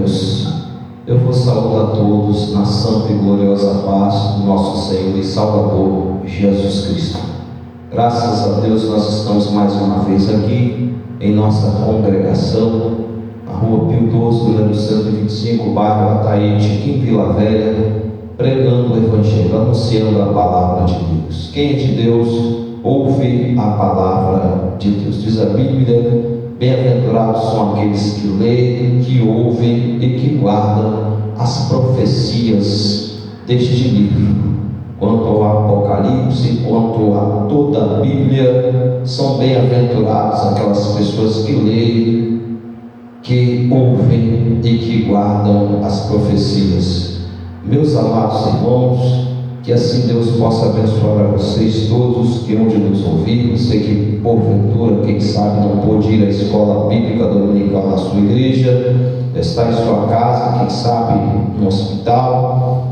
Deus, eu vos saúdo a todos na santa e gloriosa paz do nosso Senhor e Salvador Jesus Cristo. Graças a Deus nós estamos mais uma vez aqui em nossa congregação, na rua Pio 12, número 125, bairro Ataíde, aqui em Vila Velha, pregando o Evangelho, anunciando a palavra de Deus. Quem é de Deus, ouve a palavra de Deus. Diz a Bíblia: bem-aventurados são aqueles que leem, que ouvem e que guardam as profecias deste livro. Quanto ao Apocalipse, quanto a toda a Bíblia, são bem-aventurados aquelas pessoas que leem, que ouvem e que guardam as profecias. Meus amados irmãos, que assim Deus possa abençoar a vocês todos que hão de nos ouvir. Você que porventura, quem sabe, não pôde ir à escola bíblica dominical na sua igreja, está em sua casa, quem sabe no hospital,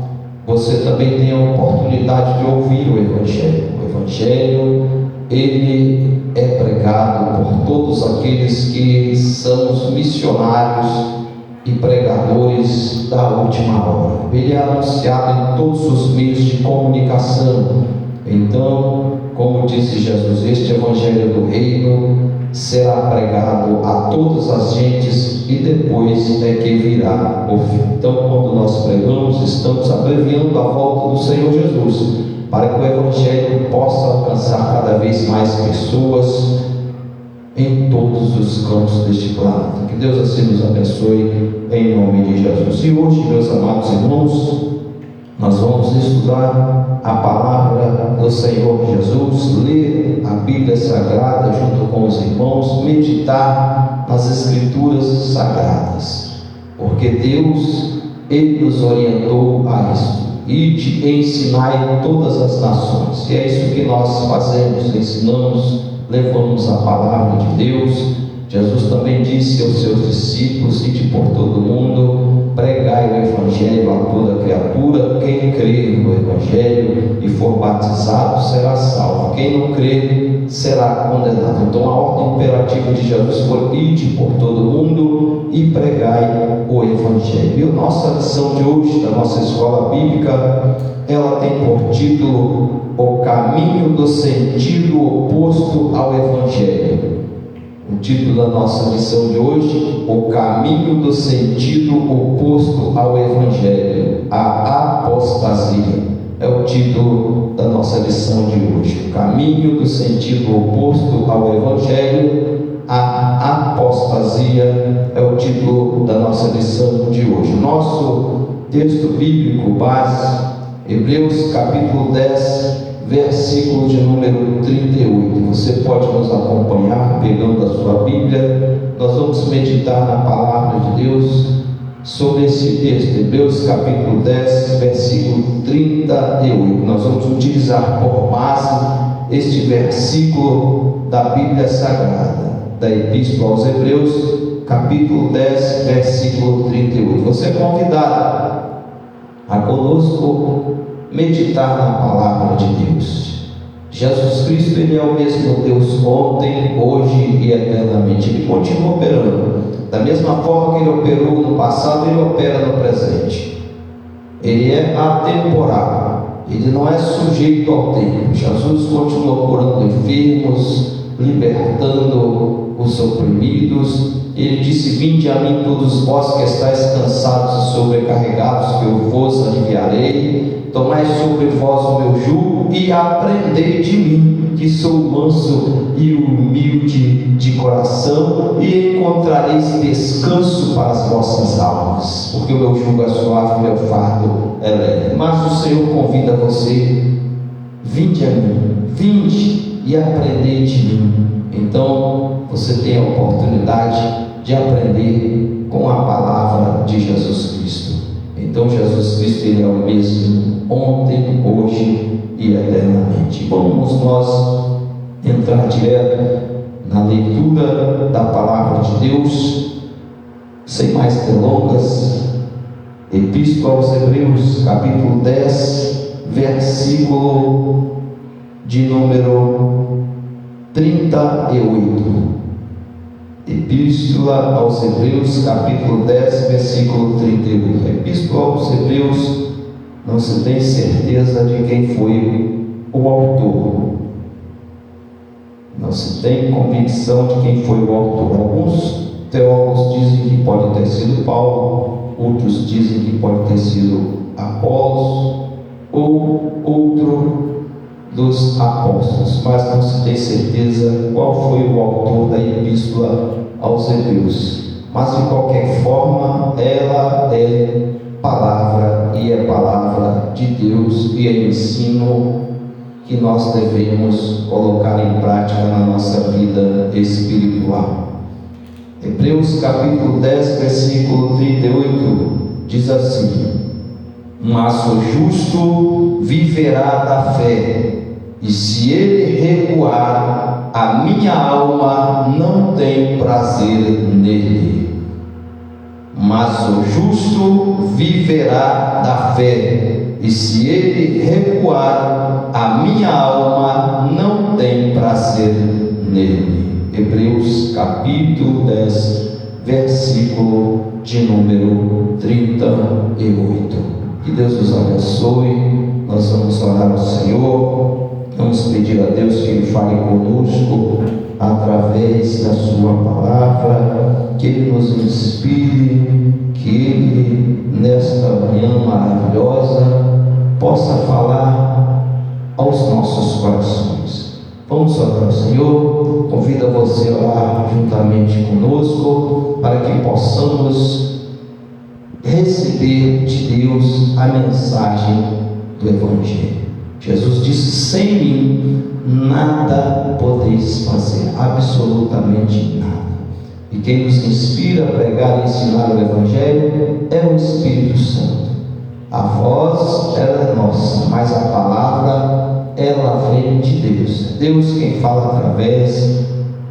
você também tem a oportunidade de ouvir o Evangelho. O Evangelho, ele é pregado por todos aqueles que são os missionários e pregadores da última hora. Ele é anunciado em todos os meios de comunicação. Então, como disse Jesus, este Evangelho do Reino será pregado a todas as gentes e depois é que virá o fim. Então, quando nós pregamos, estamos abreviando a volta do Senhor Jesus, para que o Evangelho possa alcançar cada vez mais pessoas em todos os cantos deste planeta. Que Deus assim nos abençoe, em nome de Jesus. E hoje, meus amados irmãos, nós vamos estudar a palavra do Senhor Jesus, ler a Bíblia Sagrada junto com os irmãos, meditar nas Escrituras Sagradas, porque Deus, Ele nos orientou a isso. Ide e ensinai todas as nações. E é isso que nós fazemos, ensinamos, levamos a palavra de Deus. Jesus também disse aos seus discípulos: ide por todo mundo, pregai o Evangelho a toda criatura. Quem crer no Evangelho e for batizado será salvo, quem não crer será condenado. Então a ordem imperativa de Jesus foi: ide por todo mundo e pregai o Evangelho. E a nossa lição de hoje da nossa escola bíblica, ela tem por título: o caminho do sentido oposto ao Evangelho. O título da nossa lição de hoje: o caminho do sentido oposto ao Evangelho, a apostasia. É o título da nossa lição de hoje. O caminho do sentido oposto ao Evangelho, a apostasia, é o título da nossa lição de hoje. Nosso texto bíblico base, Hebreus capítulo 10, versículo de número 38. Você pode nos acompanhar pegando a sua Bíblia. Nós vamos meditar na palavra de Deus sobre esse texto, Hebreus capítulo 10, versículo 38. Nós vamos utilizar por base este versículo da Bíblia Sagrada, da Epístola aos Hebreus, capítulo 10, versículo 38. Você é convidado a conosco meditar na palavra de Deus. Jesus Cristo, Ele é o mesmo Deus ontem, hoje e eternamente. Ele continua operando da mesma forma que Ele operou no passado. Ele opera no presente. Ele é atemporal, Ele não é sujeito ao tempo. Jesus continua curando enfermos, libertando os oprimidos. Ele disse: vinde a mim todos vós que estáis cansados e sobrecarregados, que eu vos aliviarei. Tomai sobre vós o meu jugo e aprendei de mim, que sou manso e humilde de coração, e encontrareis descanso para as vossas almas, porque o meu jugo é suave e o meu fardo é leve. Mas o Senhor convida você: vinde a mim, vinde e aprendei de mim. Então você tem a oportunidade de aprender com a palavra de Jesus Cristo. Então Jesus Cristo, Ele é o mesmo ontem, hoje e eternamente. Vamos nós entrar direto na leitura da palavra de Deus, sem mais delongas. Epístola aos Hebreus, capítulo 10, versículo de número 38. Epístola aos Hebreus, capítulo 10, versículo 31. Epístola aos Hebreus, não se tem certeza de quem foi o autor. Não se tem convicção de quem foi o autor. Alguns teólogos dizem que pode ter sido Paulo, outros dizem que pode ter sido Apolos ou outro dos apóstolos, mas não se tem certeza qual foi o autor da epístola aos Hebreus. Mas de qualquer forma, ela é palavra, e é palavra de Deus, e é ensino que nós devemos colocar em prática na nossa vida espiritual. Hebreus capítulo 10, versículo 38 diz assim: mas o justo viverá da fé, e se ele recuar, a minha alma não tem prazer nele. Mas o justo viverá da fé, e se ele recuar, a minha alma não tem prazer nele. Hebreus capítulo 10, versículo de número 38. Que Deus nos abençoe. Nós vamos orar ao Senhor, vamos pedir a Deus que Ele fale conosco através da Sua palavra, que Ele nos inspire, que Ele, nesta manhã maravilhosa, possa falar aos nossos corações. Vamos orar ao Senhor. Convido a você a orar juntamente conosco, para que possamos receber de Deus a mensagem do Evangelho. Jesus disse: sem mim nada podeis fazer, absolutamente nada. E quem nos inspira a pregar e ensinar o Evangelho é o Espírito Santo. A voz, ela é nossa, mas a palavra, ela vem de Deus. É Deus quem fala através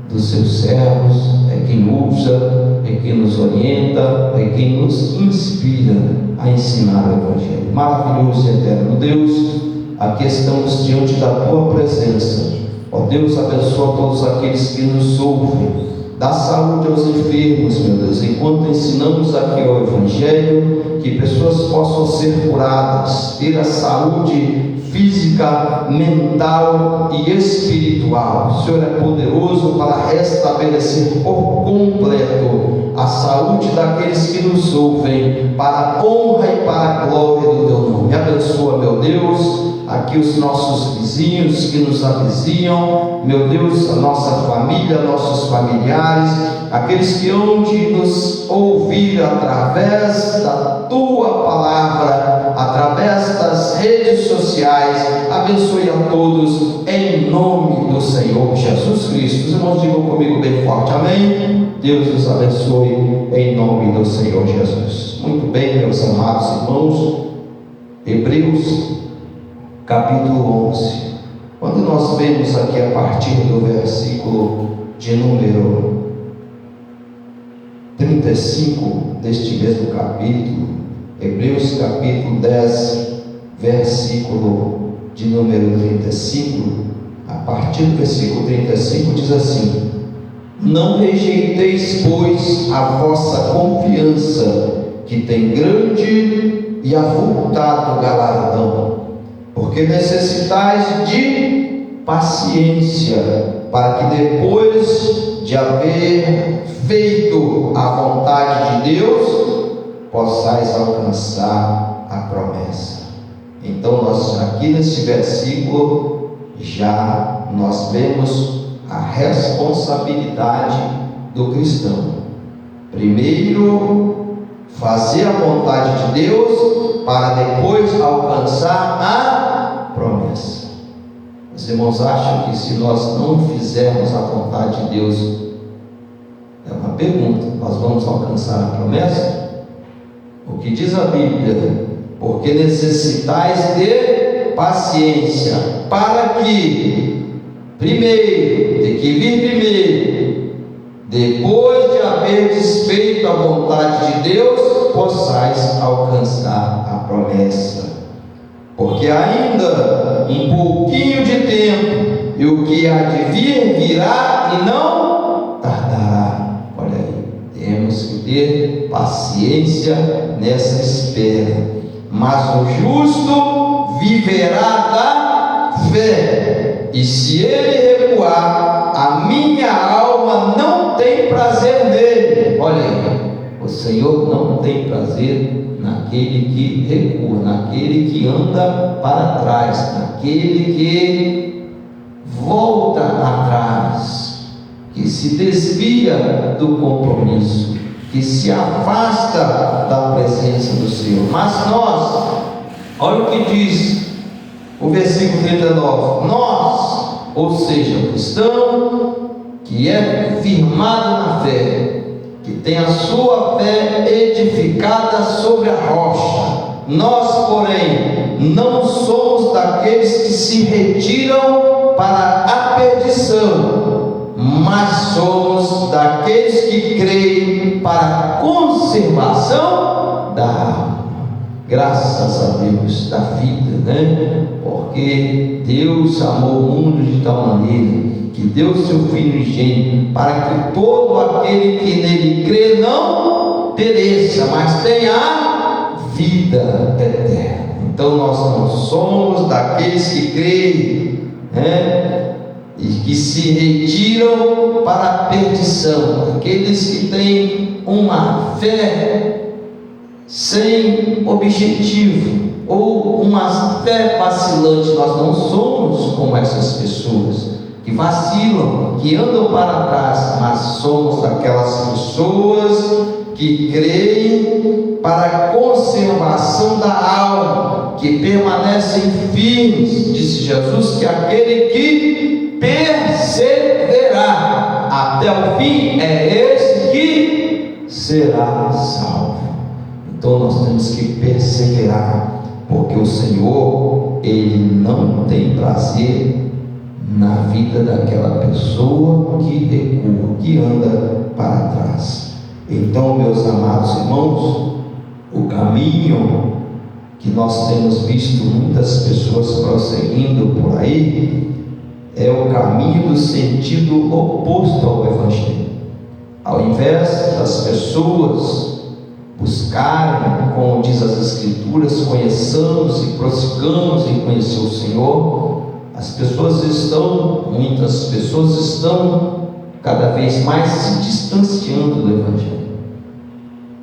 dos seus servos, é quem usa, é quem nos orienta, é quem nos inspira a ensinar o Evangelho. Maravilhoso e eterno Deus, aqui estamos diante da Tua presença. Ó Deus, abençoa todos aqueles que nos ouvem. Dá saúde aos enfermos, meu Deus, enquanto ensinamos aqui o Evangelho, que pessoas possam ser curadas, ter a saúde física, mental e espiritual. O Senhor é poderoso para restabelecer por completo a saúde daqueles que nos ouvem, para a honra e para a glória do Teu nome. Abençoa, meu Deus, aqui os nossos vizinhos que nos avizinham, meu Deus, a nossa família, nossos familiares, aqueles que hão de nos ouvir através da Tua palavra, através das redes sociais. Abençoe a todos em nome do Senhor Jesus Cristo. Os irmãos digam comigo bem forte: amém. Deus nos abençoe em nome do Senhor Jesus. Muito bem, meus amados irmãos, Hebreus capítulo 11. Quando nós vemos aqui a partir do versículo de número 35 deste mesmo capítulo, Hebreus capítulo 10, versículo de número 35, a partir do versículo 35 diz assim: não rejeiteis, pois, a vossa confiança, que tem grande e avultado galardão, porque necessitais de paciência, para que depois de haver feito a vontade de Deus, possais alcançar a promessa. Então nós aqui nesse versículo já nós vemos a responsabilidade do cristão. Primeiro, fazer a vontade de Deus, para depois alcançar a promessa. Os irmãos acham que se nós não fizermos a vontade de Deus, é uma pergunta, nós vamos alcançar a promessa? O que diz a Bíblia? Porque necessitais de paciência, para que primeiro, tem que vir primeiro, depois de haver desfeito a vontade de Deus, possais alcançar a promessa. Porque ainda um pouquinho de tempo, e o que há de vir virá e não tardará. paciência nessa espera. Mas o justo viverá da fé, e se ele recuar, a minha alma não tem prazer nele. Olha aí, o Senhor não tem prazer naquele que recua, naquele que anda para trás, naquele que volta atrás, que se desvia do compromisso, que se afasta da presença do Senhor. Mas nós, olha o que diz o versículo 39, nós, ou seja, o cristão que é firmado na fé, que tem a sua fé edificada sobre a rocha, nós, porém, não somos daqueles que se retiram para a perdição, mas somos daqueles que creem para a conservação da alma. Graças a Deus, da vida, né? Porque Deus amou o mundo de tal maneira que deu seu Filho unigênito, para que todo aquele que nele crê não pereça, mas tenha a vida eterna. Então nós não somos daqueles que creem, né? E que se retiram para a perdição, aqueles que têm uma fé sem objetivo, ou uma fé vacilante. Nós não somos como essas pessoas que vacilam, que andam para trás, mas somos aquelas pessoas que creem para a conservação da alma, que permanecem firmes. Disse Jesus que aquele que perseverar até o fim é esse que será salvo. Então nós temos que perseverar, porque o Senhor, Ele não tem prazer na vida daquela pessoa que recua, que anda para trás. Então, meus amados irmãos, o caminho que nós temos visto muitas pessoas prosseguindo por aí é o caminho do sentido oposto ao Evangelho. Ao invés das pessoas buscarem, como diz as Escrituras, conheçamos e prossigamos em conhecer o Senhor, muitas pessoas estão cada vez mais se distanciando do Evangelho.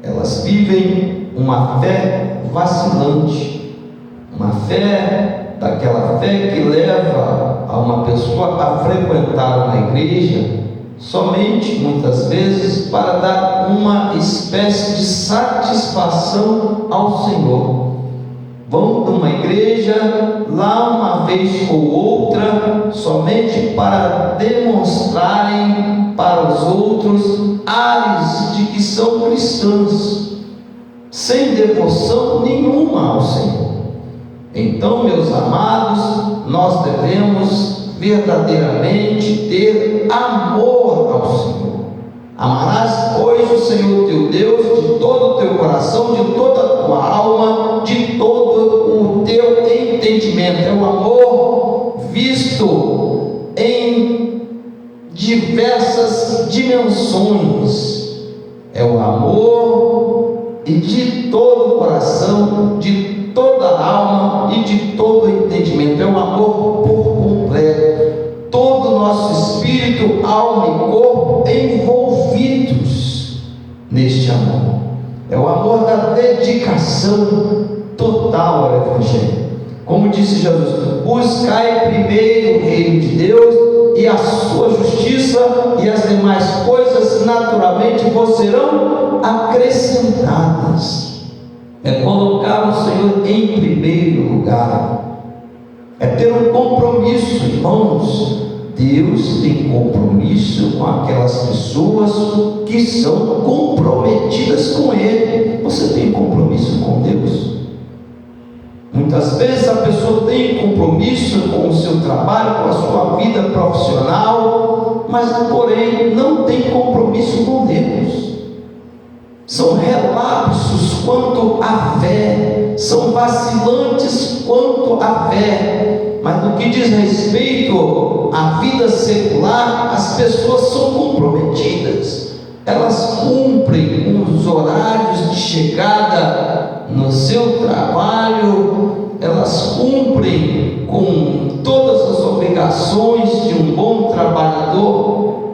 Elas vivem uma fé vacilante, uma fé, daquela fé que leva a uma pessoa a frequentar uma igreja somente, muitas vezes, para dar uma espécie de satisfação ao Senhor. Vão numa igreja lá uma vez ou outra, somente para demonstrarem para os outros ares de que são cristãos, sem devoção nenhuma ao Senhor. Então, meus amados, nós devemos verdadeiramente ter amor ao Senhor. Amarás, pois, o Senhor teu Deus de todo o teu coração, de toda a tua alma, de todo o teu entendimento. É o amor visto em diversas dimensões. É o amor e de todo o coração, de toda a alma e de todo o entendimento. É o amor por completo. Todo o nosso espírito, alma e corpo envolvidos neste amor. É o amor da dedicação total ao Evangelho. Como disse Jesus: buscai primeiro o reino de Deus e a sua justiça, e as demais coisas naturalmente vos serão acrescentadas. É colocar o Senhor em primeiro lugar, é ter um compromisso, irmãos. Deus tem compromisso com aquelas pessoas que são comprometidas com Ele. Você tem compromisso com Deus? Muitas vezes a pessoa tem compromisso com o seu trabalho, com a sua vida profissional, mas porém não tem compromisso com Deus. São relapsos quanto à fé, são vacilantes quanto à fé. Mas no que diz respeito à vida secular, as pessoas são comprometidas. elas cumprem com os horários de chegada no seu trabalho, elas cumprem com todas as obrigações de um bom trabalhador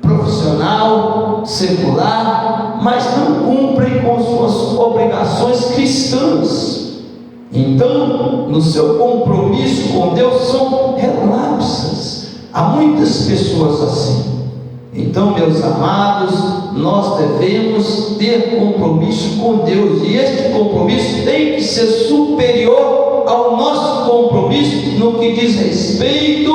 profissional, secular, mas não cumprem com suas obrigações cristãs. Então, no seu compromisso com Deus, são relapsas. Há muitas pessoas assim. Então, meus amados, nós devemos ter compromisso com Deus, e este compromisso tem que ser superior ao nosso compromisso no que diz respeito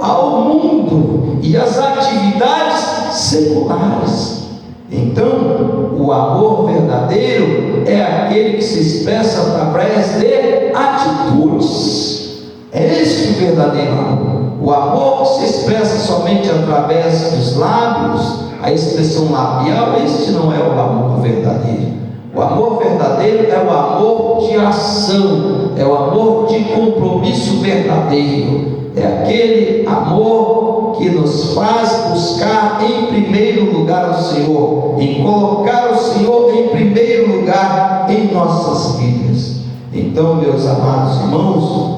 ao mundo e às atividades seculares. Então, o amor verdadeiro é aquele que se expressa através de atitudes. É esse o verdadeiro amor. O amor que se expressa somente através dos lábios, a expressão labial, este não é o amor verdadeiro. O amor verdadeiro é o amor de ação, é o amor de compromisso verdadeiro. É aquele amor que nos faz buscar em primeiro lugar o Senhor, em colocar o Senhor em primeiro lugar em nossas vidas. Então, meus amados irmãos,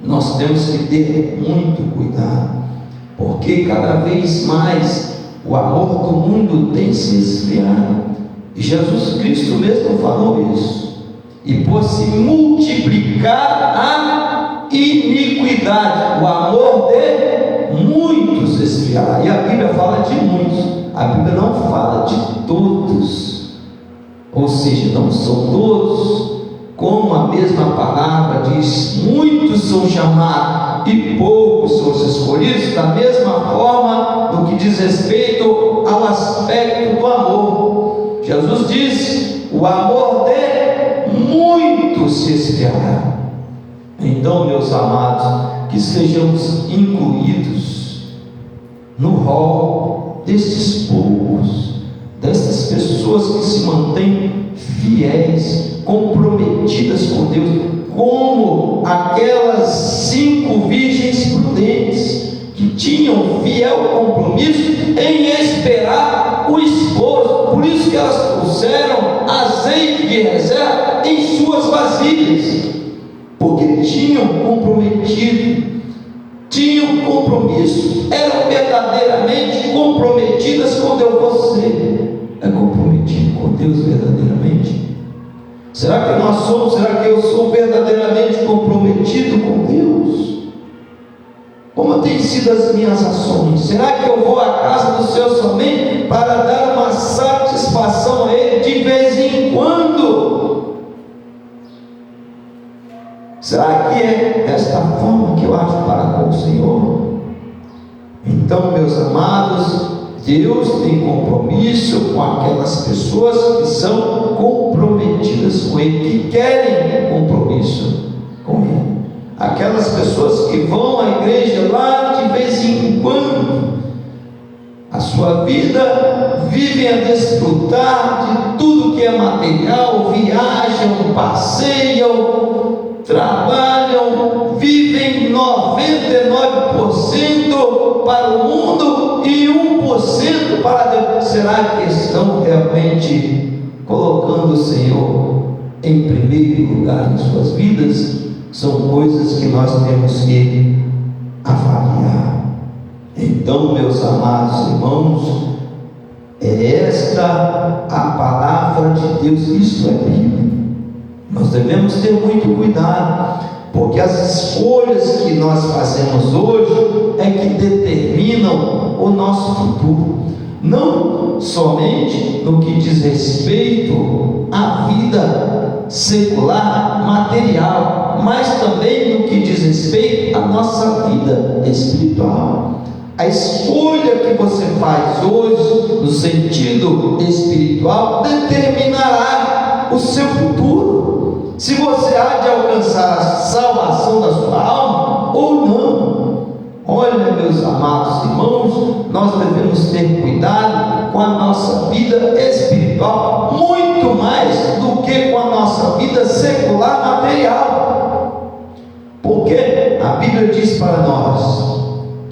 nós temos que ter muito cuidado, porque cada vez mais o amor do mundo tem se esfriado, e Jesus Cristo mesmo falou isso. E por se multiplicar a iniquidade, o amor de muitos esfriará. E a Bíblia fala de muitos, a Bíblia não fala de todos, ou seja, não são todos. Como a mesma palavra diz, muitos são chamados e poucos são os escolhidos. Da mesma forma, no que diz respeito ao aspecto do amor, Jesus diz: o amor de muitos se esfriará. Então, meus amados, que sejamos incluídos no rol destes poucos, dessas pessoas que se mantêm fiéis, comprometidas com Deus, como aquelas 5 virgens prudentes que tinham fiel compromisso em esperar o esposo. Por isso que elas trouxeram azeite de reserva em suas vasilhas, porque tinham comprometido, tinham compromisso, eram verdadeiramente comprometidas com Deus. Você é comprometido com Deus verdadeiramente? Será que nós somos? Será que eu sou verdadeiramente comprometido com Deus? Como têm sido as minhas ações? Será que eu vou à casa do Senhor somente para dar uma satisfação a Ele de vez em quando? Será que é desta forma que eu ajo para com o Senhor? Então, meus amados, Deus tem compromisso com aquelas pessoas que são comprometidas com Ele, que querem compromisso com Ele. Aquelas pessoas que vão à igreja lá de vez em quando, a sua vida vivem a desfrutar de tudo que é material, viajam, passeiam, trabalham, vivem 99% para o mundo e 1% para Deus. Será que estão realmente colocando o Senhor em primeiro lugar em suas vidas? São coisas que nós temos que avaliar. Então, meus amados irmãos, é esta a palavra de Deus. Isso é Bíblia. Nós devemos ter muito cuidado, porque as escolhas que nós fazemos hoje é que determinam o nosso futuro, não somente no que diz respeito à vida secular, material, mas também no que diz respeito à nossa vida espiritual. A escolha que você faz hoje no sentido espiritual determinará o seu futuro, se você há de alcançar a salvação da sua alma ou não. Olha, meus amados irmãos, nós devemos ter cuidado com a nossa vida espiritual, muito mais do que com a nossa vida secular material, porque a Bíblia diz para nós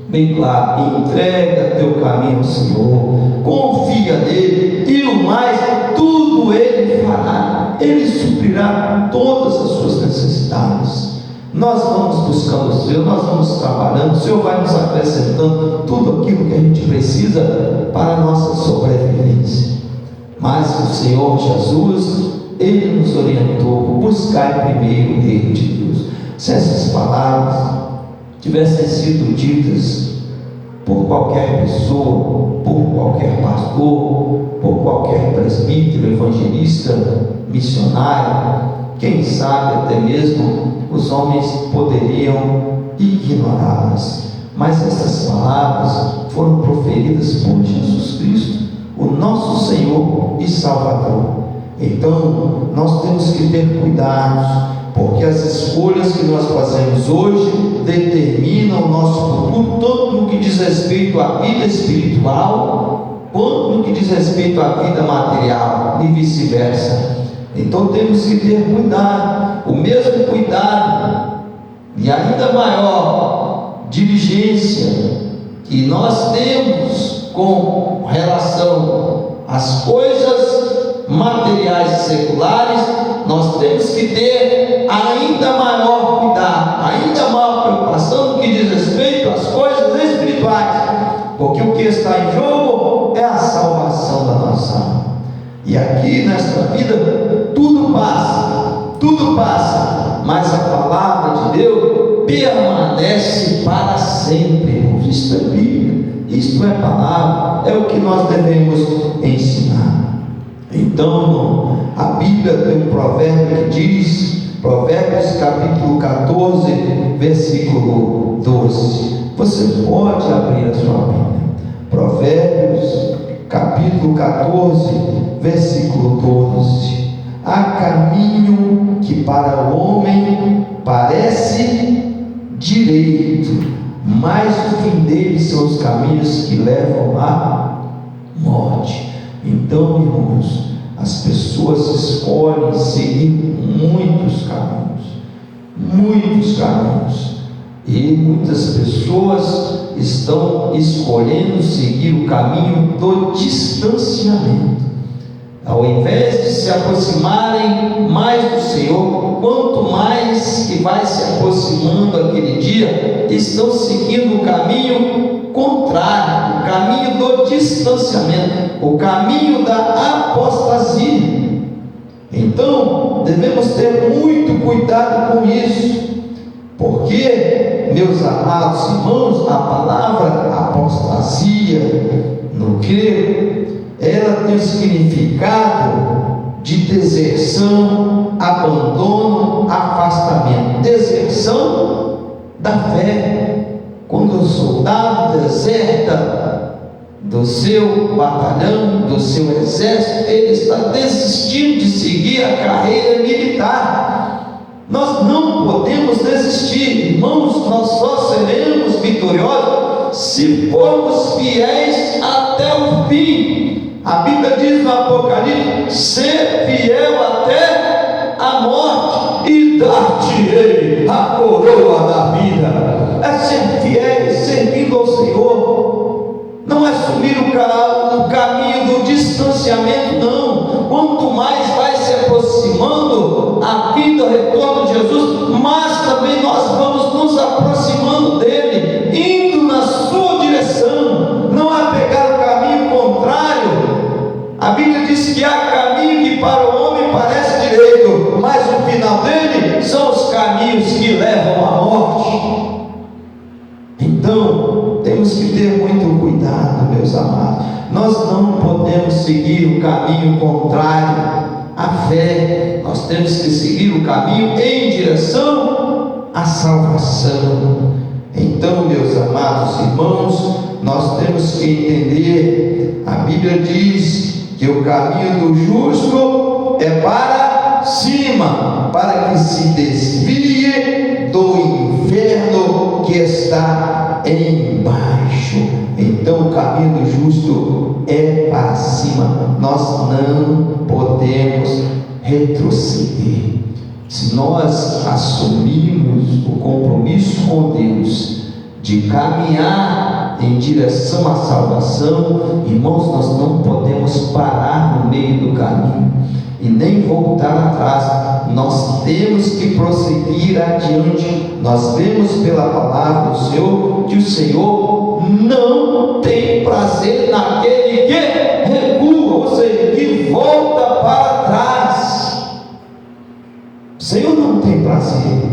bem claro: entrega teu caminho ao Senhor, confia nele, e o mais, tudo ele fará. Ele suprirá todas as suas necessidades. Nós vamos buscando o Senhor, nós vamos trabalhando, o Senhor vai nos acrescentando tudo aquilo que a gente precisa para a nossa sobrevivência. Mas o Senhor Jesus, Ele nos orientou: buscar primeiro o reino de Deus. Se essas palavras tivessem sido ditas por qualquer pessoa, por qualquer pastor, por qualquer presbítero, evangelista, missionário, quem sabe até mesmo os homens poderiam ignorá-las. Mas essas palavras foram proferidas por Jesus Cristo, o nosso Senhor e Salvador. Então nós temos que ter cuidado, porque as escolhas que nós fazemos hoje determinam o nosso futuro, tanto no que diz respeito à vida espiritual, quanto no que diz respeito à vida material, e vice-versa. Então temos que ter cuidado, o mesmo cuidado e ainda maior diligência que nós temos com relação às coisas materiais e seculares, nós temos que ter ainda maior cuidado, ainda maior preocupação no que diz respeito às coisas espirituais, porque o que está em jogo é a salvação da nossa alma. E aqui nesta vida tudo passa, mas a palavra de Deus permanece para sempre. Isto é Bíblia, isto é palavra, é o que nós devemos ensinar. Então, a Bíblia tem um provérbio que diz, Provérbios capítulo 14, versículo 12. Você pode abrir a sua Bíblia. Provérbios capítulo 14, versículo 12. Há caminho que para o homem parece direito, mas o fim dele são os caminhos que levam à morte. Então, irmãos, as pessoas escolhem seguir muitos caminhos, e muitas pessoas estão escolhendo seguir o caminho do distanciamento. Ao invés de se aproximarem mais do Senhor, quanto mais que vai se aproximando aquele dia, estão seguindo o caminho contrário, o caminho do distanciamento, o caminho da apostasia. Então, devemos ter muito cuidado com isso, porque, meus amados irmãos, a palavra apostasia no grego, ela tem o significado de deserção, abandono, afastamento. Deserção da fé. Quando o soldado deserta do seu batalhão, do seu exército, ele está desistindo de seguir a carreira militar. Nós não podemos desistir, irmãos. Nós só seremos vitoriosos se formos fiéis até o fim. A Bíblia diz no Apocalipse: ser fiel até a morte, e dar-te-ei a coroa da vida. É ser fiel, servindo ao Senhor. Não é sumir o caminho do distanciamento, não. Quanto mais vai se aproximando a vida, o retorno de Jesus, mas também nós vamos nos aproximando dele, indo na sua direção. Não é pegar o caminho contrário. A Bíblia diz que há caminho que para o homem parece direito, mas o final dele são os caminhos que levam à morte. Então, temos que ter muito cuidado, meus amados. Nós não podemos seguir o caminho contrário à fé. Nós temos que seguir o caminho em direção à salvação. Então, meus amados irmãos, nós temos que entender, a Bíblia diz que o caminho do justo é para cima, para que se desvie do inferno que está embaixo. Então o caminho do justo é para cima. Nós não podemos retroceder. Se nós assumirmos o compromisso com Deus de caminhar em direção à salvação, irmãos, nós não podemos parar no meio do caminho e nem voltar atrás. Nós temos que prosseguir adiante. Nós vemos pela palavra do Senhor que o Senhor não tem prazer naquele que recua, ou seja, que volta para trás. O Senhor não tem prazer.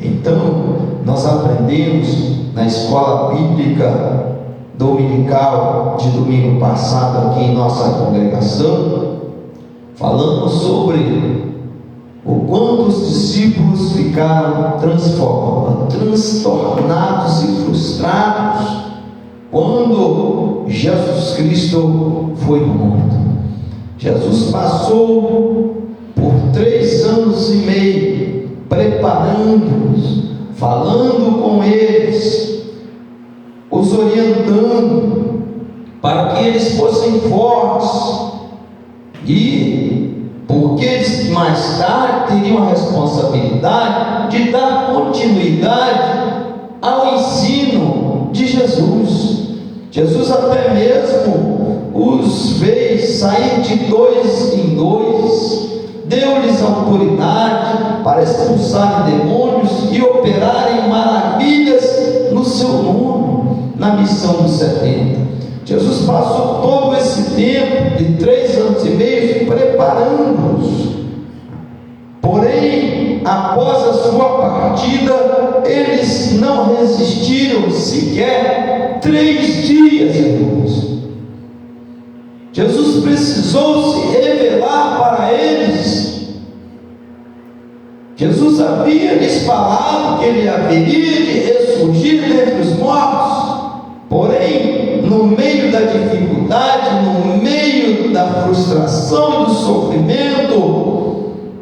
Então, nós aprendemos na escola bíblica dominical de domingo passado aqui em nossa congregação, falamos sobre o quanto os discípulos ficaram transtornados e frustrados quando Jesus Cristo foi morto. Jesus passou por 3 anos e meio preparando-os, falando com eles, os orientando para que eles fossem fortes, e porque eles mais tarde teriam a responsabilidade de dar continuidade ao ensino de Jesus. Jesus até mesmo os fez sair de 2 em 2, deu-lhes autoridade para expulsarem demônios e operarem maravilhas no seu nome, na missão dos 70. Jesus passou todo esse tempo de 3 anos e meio preparando-os. Porém, após a sua partida, eles não resistiram sequer 3 dias, irmãos. Jesus precisou se revelar para eles. Jesus havia lhes falado que ele haveria de ressurgir dentre os mortos. Porém, no meio da dificuldade, no meio da frustração e do sofrimento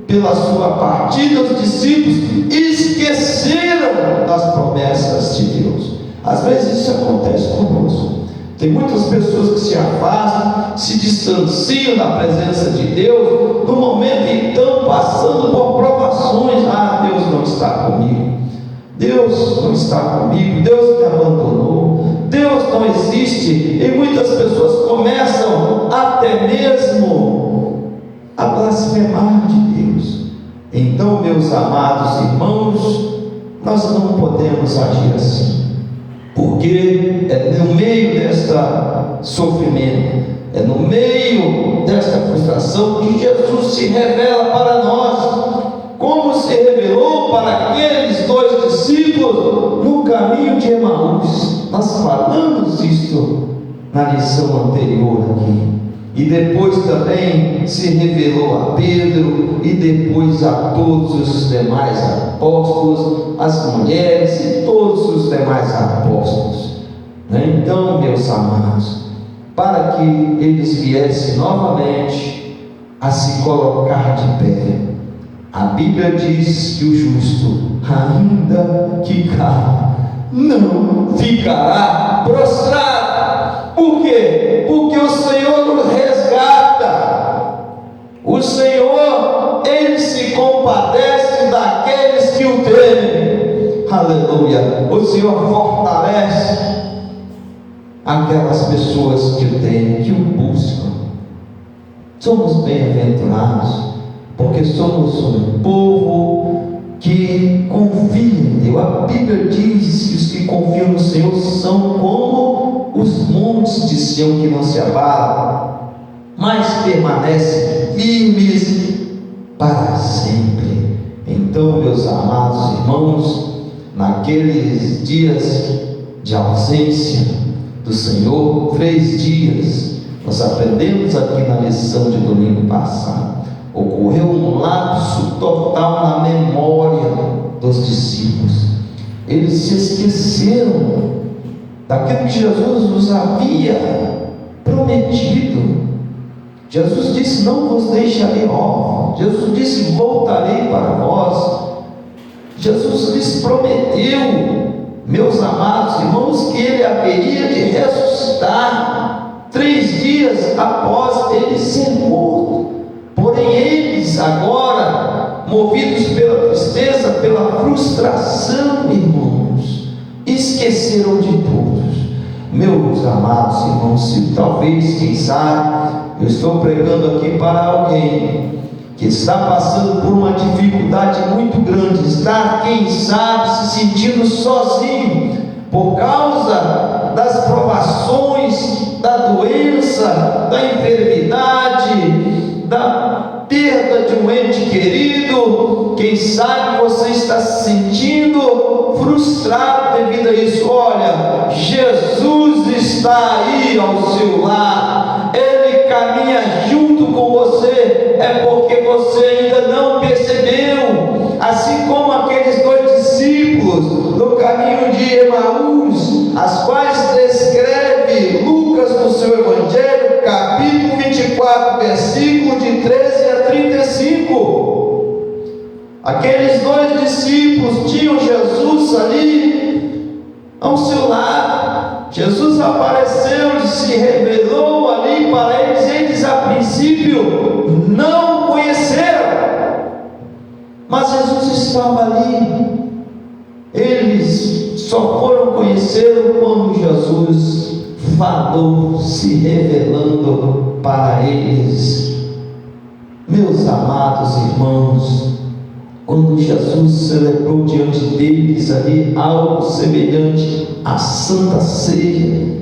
pela sua partida, os discípulos esqueceram das promessas de Deus. Às vezes isso acontece conosco. Tem muitas pessoas que se afastam, se distanciam da presença de Deus, no momento em que estão passando por provações. Deus não está comigo, Deus não está comigo, Deus me abandonou, Deus não existe. E muitas pessoas começam até mesmo a blasfemar de Deus. Então, meus amados irmãos, nós não podemos agir assim, porque é no meio desta sofrimento, é no meio desta frustração que Jesus se revela para nós, como se revelou para aqueles 2 discípulos no caminho de Emaús. Nós falamos isso na lição anterior aqui. E depois também se revelou a Pedro, e depois a todos os demais apóstolos, as mulheres e todos os demais apóstolos. Então, meus amados, para que eles viessem novamente a se colocar de pé, a Bíblia diz que o justo, ainda que caia, não ficará prostrado. Por quê? Porque o Senhor nos resgata. O Senhor, Ele se compadece daqueles que o temem. Aleluia. O Senhor fortalece aquelas pessoas que o temem, que o buscam. Somos bem-aventurados, porque somos um povo que confia em Deus. A Bíblia diz que os que confiam no Senhor são como os montes de Sião, que não se abalam, mas permanecem firmes para sempre. Então, meus amados irmãos, naqueles dias de ausência do Senhor, 3 dias, nós aprendemos aqui na lição de domingo passado, ocorreu um lapso total na memória dos discípulos. Eles se esqueceram daquilo que Jesus nos havia prometido. Jesus disse: não vos deixarei órfãos. Jesus disse: voltarei para vós. Jesus lhes prometeu, meus amados irmãos, que ele haveria de ressuscitar 3 dias após ele ser morto. Porém, eles agora, movidos pela tristeza, pela frustração, irmãos, esqueceram esqueceram de todos. Meus amados irmãos, se talvez, quem sabe, eu estou pregando aqui para alguém que está passando por uma dificuldade muito grande, está, quem sabe, se sentindo sozinho por causa das provações, da doença, da enfermidade, da perda de um ente querido. Quem sabe você está se sentindo frustrado devido a isso. Olha, Jesus está aí ao seu lado, Ele caminha junto com você, é porque você ainda não percebeu. Assim como aqueles dois discípulos no caminho de Emaús, as quais descreve Lucas no seu Evangelho, capítulo 24, versículo de 13 a 35. Aqueles dois discípulos tinham Jesus ali ao seu lado. Jesus apareceu e se revelou ali para eles. Eles a princípio não conheceram, mas Jesus estava ali. Eles só foram conhecê-lo quando Jesus falou, se revelando para eles. Meus amados irmãos, quando Jesus celebrou diante deles ali algo semelhante à Santa Ceia,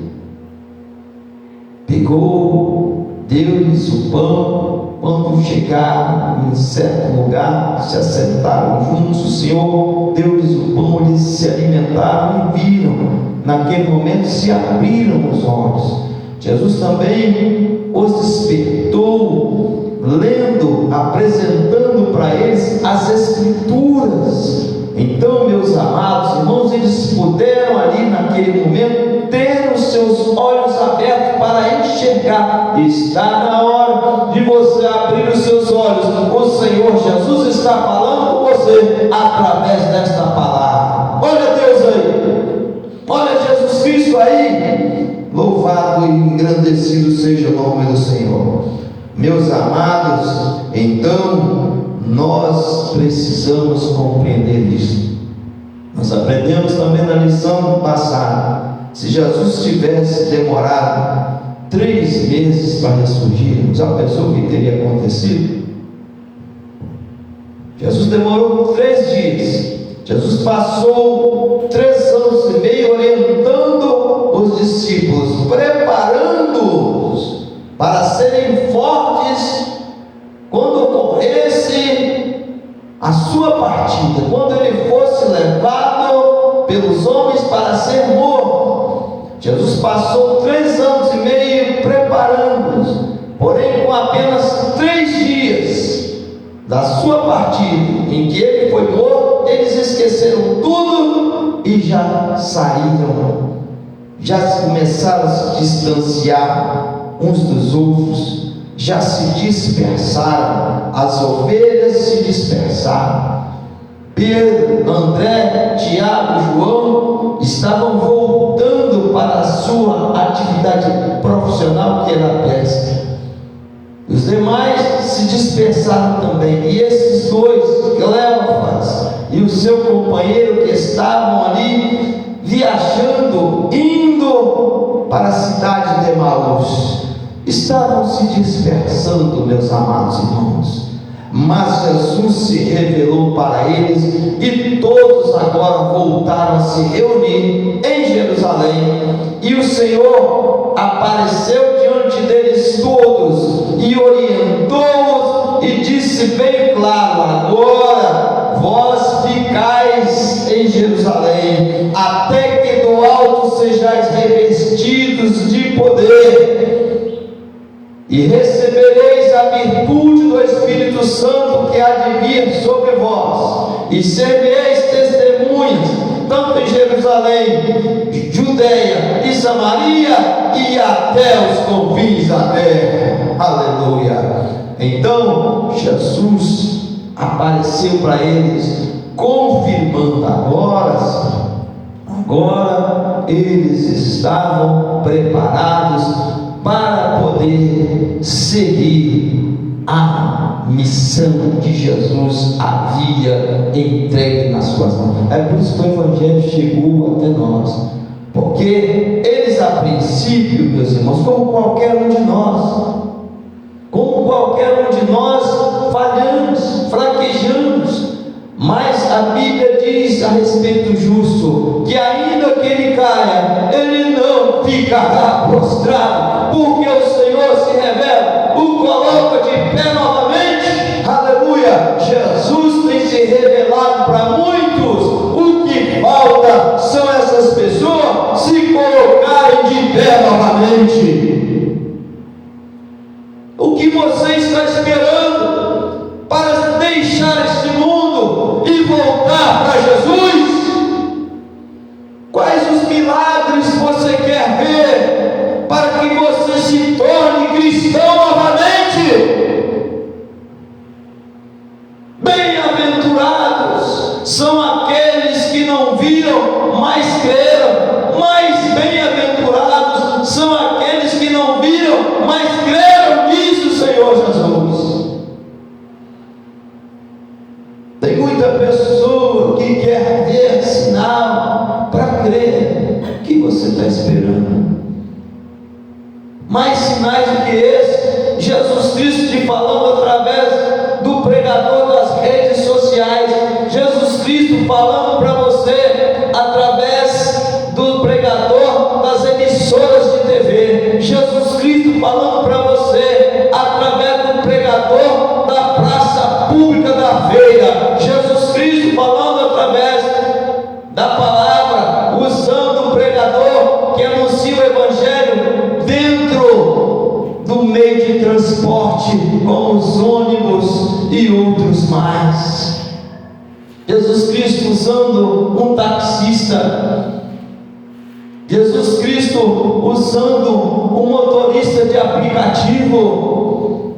pegou, deu-lhes o pão. Quando chegaram em certo lugar, se assentaram juntos, o Senhor deu-lhes o pão, eles se alimentaram e viram. Naquele momento se abriram os olhos. Jesus também os despertou, lendo, apresentando para eles as Escrituras. Então, meus amados irmãos, eles puderam ali naquele momento ter os seus olhos abertos para enxergar. Está na hora de você abrir os seus olhos. O Senhor Jesus está falando com você através desta palavra. Olha Deus aí, olha Jesus Cristo aí. Louvado e engrandecido seja o nome do Senhor. Meus amados, então nós precisamos compreender isso. Nós aprendemos também na lição passada. Se Jesus tivesse demorado 3 meses para ressurgir, já pensou o que teria acontecido? Jesus demorou 3 dias. Jesus passou 3 anos e meio orientando os discípulos, preparando-os para serem fortes quando ocorresse a sua partida, quando ele fosse levado pelos homens para ser morto. Jesus passou 3 anos e meio preparando-os, porém com apenas 3 dias da sua partida, em que ele foi morto, eles esqueceram tudo e já saíram, já começaram a se distanciar uns dos outros, já se dispersaram, as ovelhas se dispersaram. Pedro, André, Tiago e João estavam voltando para a sua atividade profissional, que era a pesca. Os demais se dispersaram também, e esses dois, Cleófas e o seu companheiro, que estavam ali viajando, indo para a cidade de Emaús, estavam se dispersando, meus amados irmãos. Mas Jesus se revelou para eles, e todos agora voltaram a se reunir em Jerusalém, e o Senhor apareceu diante deles todos e orientou-os e disse bem claro: agora vós ficais em Jerusalém, até que do alto sejais revestidos de poder, e recebereis a virtude do Espírito Santo que há de vir sobre vós, e sereis testemunhas, tanto em Jerusalém, Judeia e Samaria, e até os confins da terra. Aleluia. Então Jesus apareceu para eles, confirmando agora eles estavam preparados para poder seguir a missão que Jesus havia entregue nas suas mãos. É por isso que o Evangelho chegou até nós, Porque eles, a princípio, meus irmãos, como qualquer um de nós falhamos, fraquejamos. Mas a Bíblia diz a respeito do justo, que ainda que ele caia, ele não ficará prostrado, porque o Senhor se revela, o coloca de pé novamente. Aleluia! Jesus tem se revelado para muitos. O que falta são essas pessoas se colocarem de pé novamente. O que você está esperando para deixar este mundo e voltar para Jesus? Quais os milagres você quer ver para que você se torne cristão novamente? Bem-aventurados são aqueles que não viram, mas creram. Mais bem-aventurados são aqueles que não viram, mas creram, diz o Senhor Jesus. Tem muita pessoa que quer ver sinal para crer. O que você está esperando? Mais sinais do que esse, Jesus Cristo te falando através do pregador das redes sociais, Jesus Cristo falando para você através do pregador das emissoras de TV, Jesus Cristo falando para você através do pregador da praça pública da feira, Jesus Cristo falando através da palavra, usando o pregador que anuncia o Evangelho dentro do meio de transporte, como os ônibus e outros mais. Jesus Cristo usando um taxista, Jesus Cristo usando um motorista de aplicativo.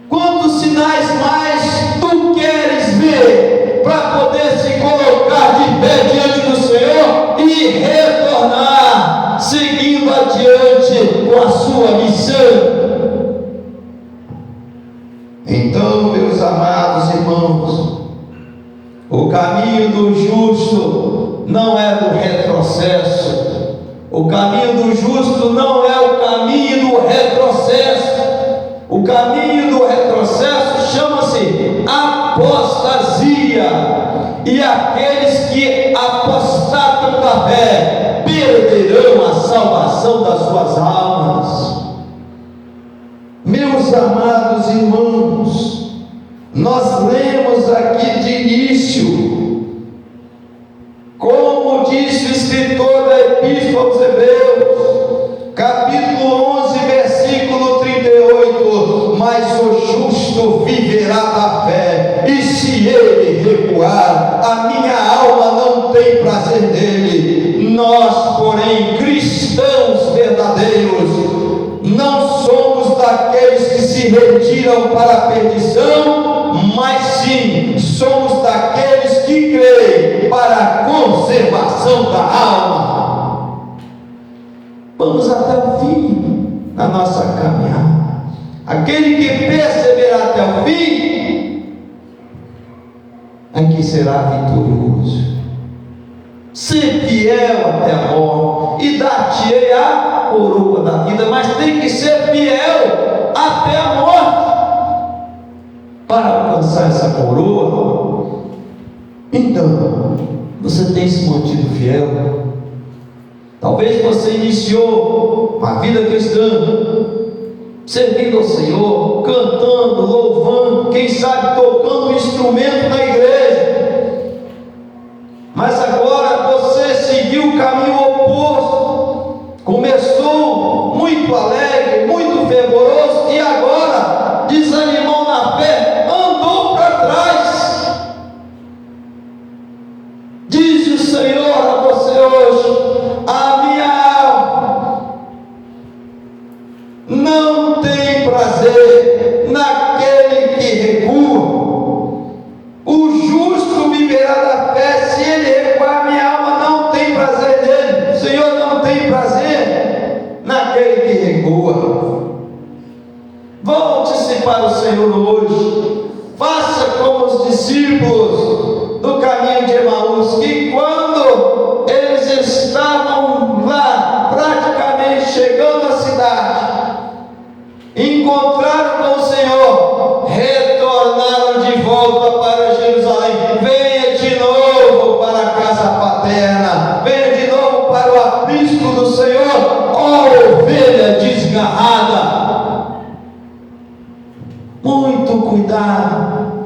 Quantos sinais mais tu queres ver para poder se colocar de pé diante do Senhor e retornar, seguindo adiante com a sua missão? Então, meus amados irmãos, o caminho do justo não é do retrocesso. O caminho do justo não é o caminho do retrocesso. O caminho do retrocesso chama-se apostasia. E aqueles que apostatam da fé perderão a salvação das suas almas. Meus amados irmãos, nós lemos aqui de início, como disse o escritor da Epístola aos Hebreus, capítulo 11, versículo 38, mas o justo viverá da fé, e se ele recuar, a minha alma não tem prazer nele. Nós, porém, cristãos verdadeiros, não somos daqueles que se retiram para a perdição, mas sim somos daqueles que creem para a conservação da alma. Vamos até o fim na nossa caminhada. Aquele que perseverar até o fim, aqui será vitorioso. Ser fiel até a morte, e dar-te-ei a coroa da vida, mas tem que ser fiel até a morte para alcançar essa coroa. Então, você tem se mantido fiel? Talvez você iniciou uma vida cristã, servindo ao Senhor, cantando, louvando, quem sabe tocando um instrumento na igreja, mas agora você seguiu o caminho oposto. Começou muito alegre, muito fervoroso, e agora desanimou na fé, andou para trás. Diz o Senhor a você hoje: a minha alma não tem prazer naquele que recua. O justo viverá da fé. Se ele recuar, minha alma não tem prazer nele. O Senhor não tem prazer naquele que recua. Volte-se para o Senhor hoje. Faça como os discípulos do caminho de Emaús, que quando eles estavam encontraram com o Senhor, retornaram de volta para Jerusalém. Venha de novo para a casa paterna, venha de novo para o aprisco do Senhor, ó ovelha desgarrada. Muito cuidado,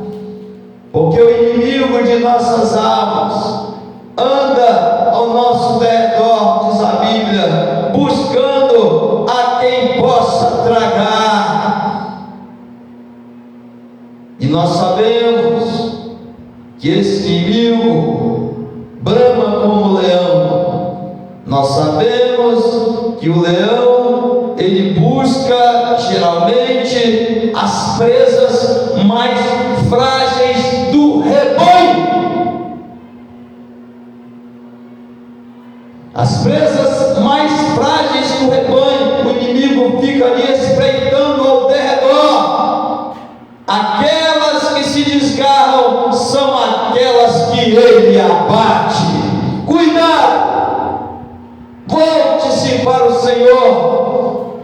porque o inimigo de nossas almas anda ao nosso redor, diz a Bíblia, buscando a quem possa tragar. E nós sabemos que esse inimigo brama como leão. Nós sabemos que o leão, ele busca geralmente as presas mais frágeis do rebanho. As presas mais frágeis do rebanho, o inimigo fica ali espreitando ao derredor. Aquelas que se desgarram são aquelas que ele abate. Cuidado! Volte-se para o Senhor.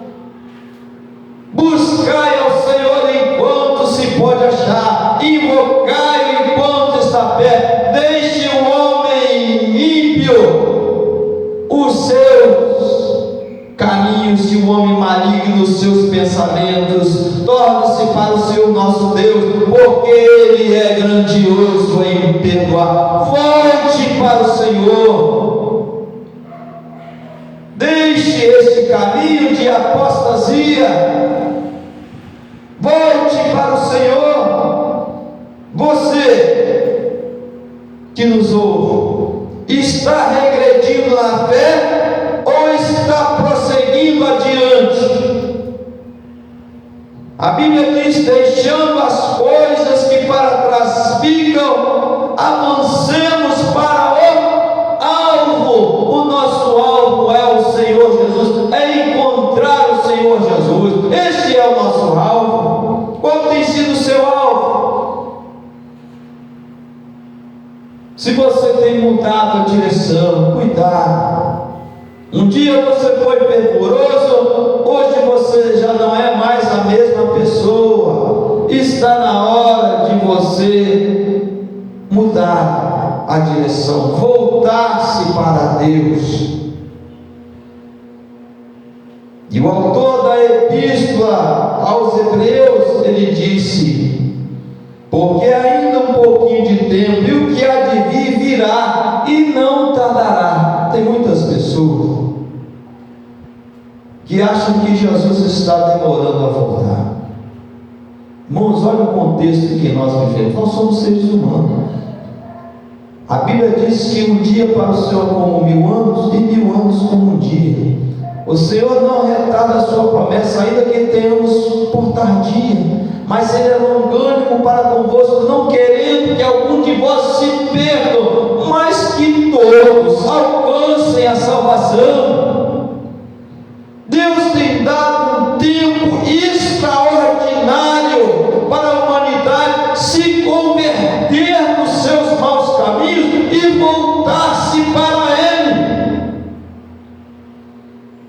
Buscai ao Senhor enquanto se pode achar. Invocai enquanto está perto. Deixe o homem ímpio os seus caminhos, e o homem maligno os seus pensamentos. Torne-se para o Senhor nosso Deus, porque Ele é grandioso em perdoar. Volte para o Senhor. Deixe este caminho de apostasia. Volte para o Senhor. Você que nos ouve, está regredindo na fé ou está prosseguindo adiante? A Bíblia diz: deixando as coisas que para trás ficam, avancemos para o alvo. O nosso alvo é o Senhor Jesus, é encontrar o Senhor Jesus. Este é o nosso alvo. Qual tem sido o seu alvo? Se você tem mudado a direção, cuidado. Um dia você foi fervoroso, hoje você já não é mais a mesma pessoa. Está na hora de você mudar a direção, voltar-se para Deus. E o autor da epístola aos Hebreus, ele disse: porque ainda um pouquinho de tempo, e o que há de vir virá, e não tardará. Tem muitas pessoas que acham que Jesus está demorando a voltar. Irmãos, olha o contexto em que nós vivemos. Nós somos seres humanos. A Bíblia diz que um dia para o Senhor como 1000 anos, e 1000 anos como um dia. O Senhor não retarda a sua promessa, ainda que tenhamos por tardia, mas Ele é longânimo para convosco, não querendo que algum de vós se perca, mas que todos alcancem a salvação. Deus tem dado um tempo extraordinário para a humanidade se converter dos seus maus caminhos e voltar-se para Ele.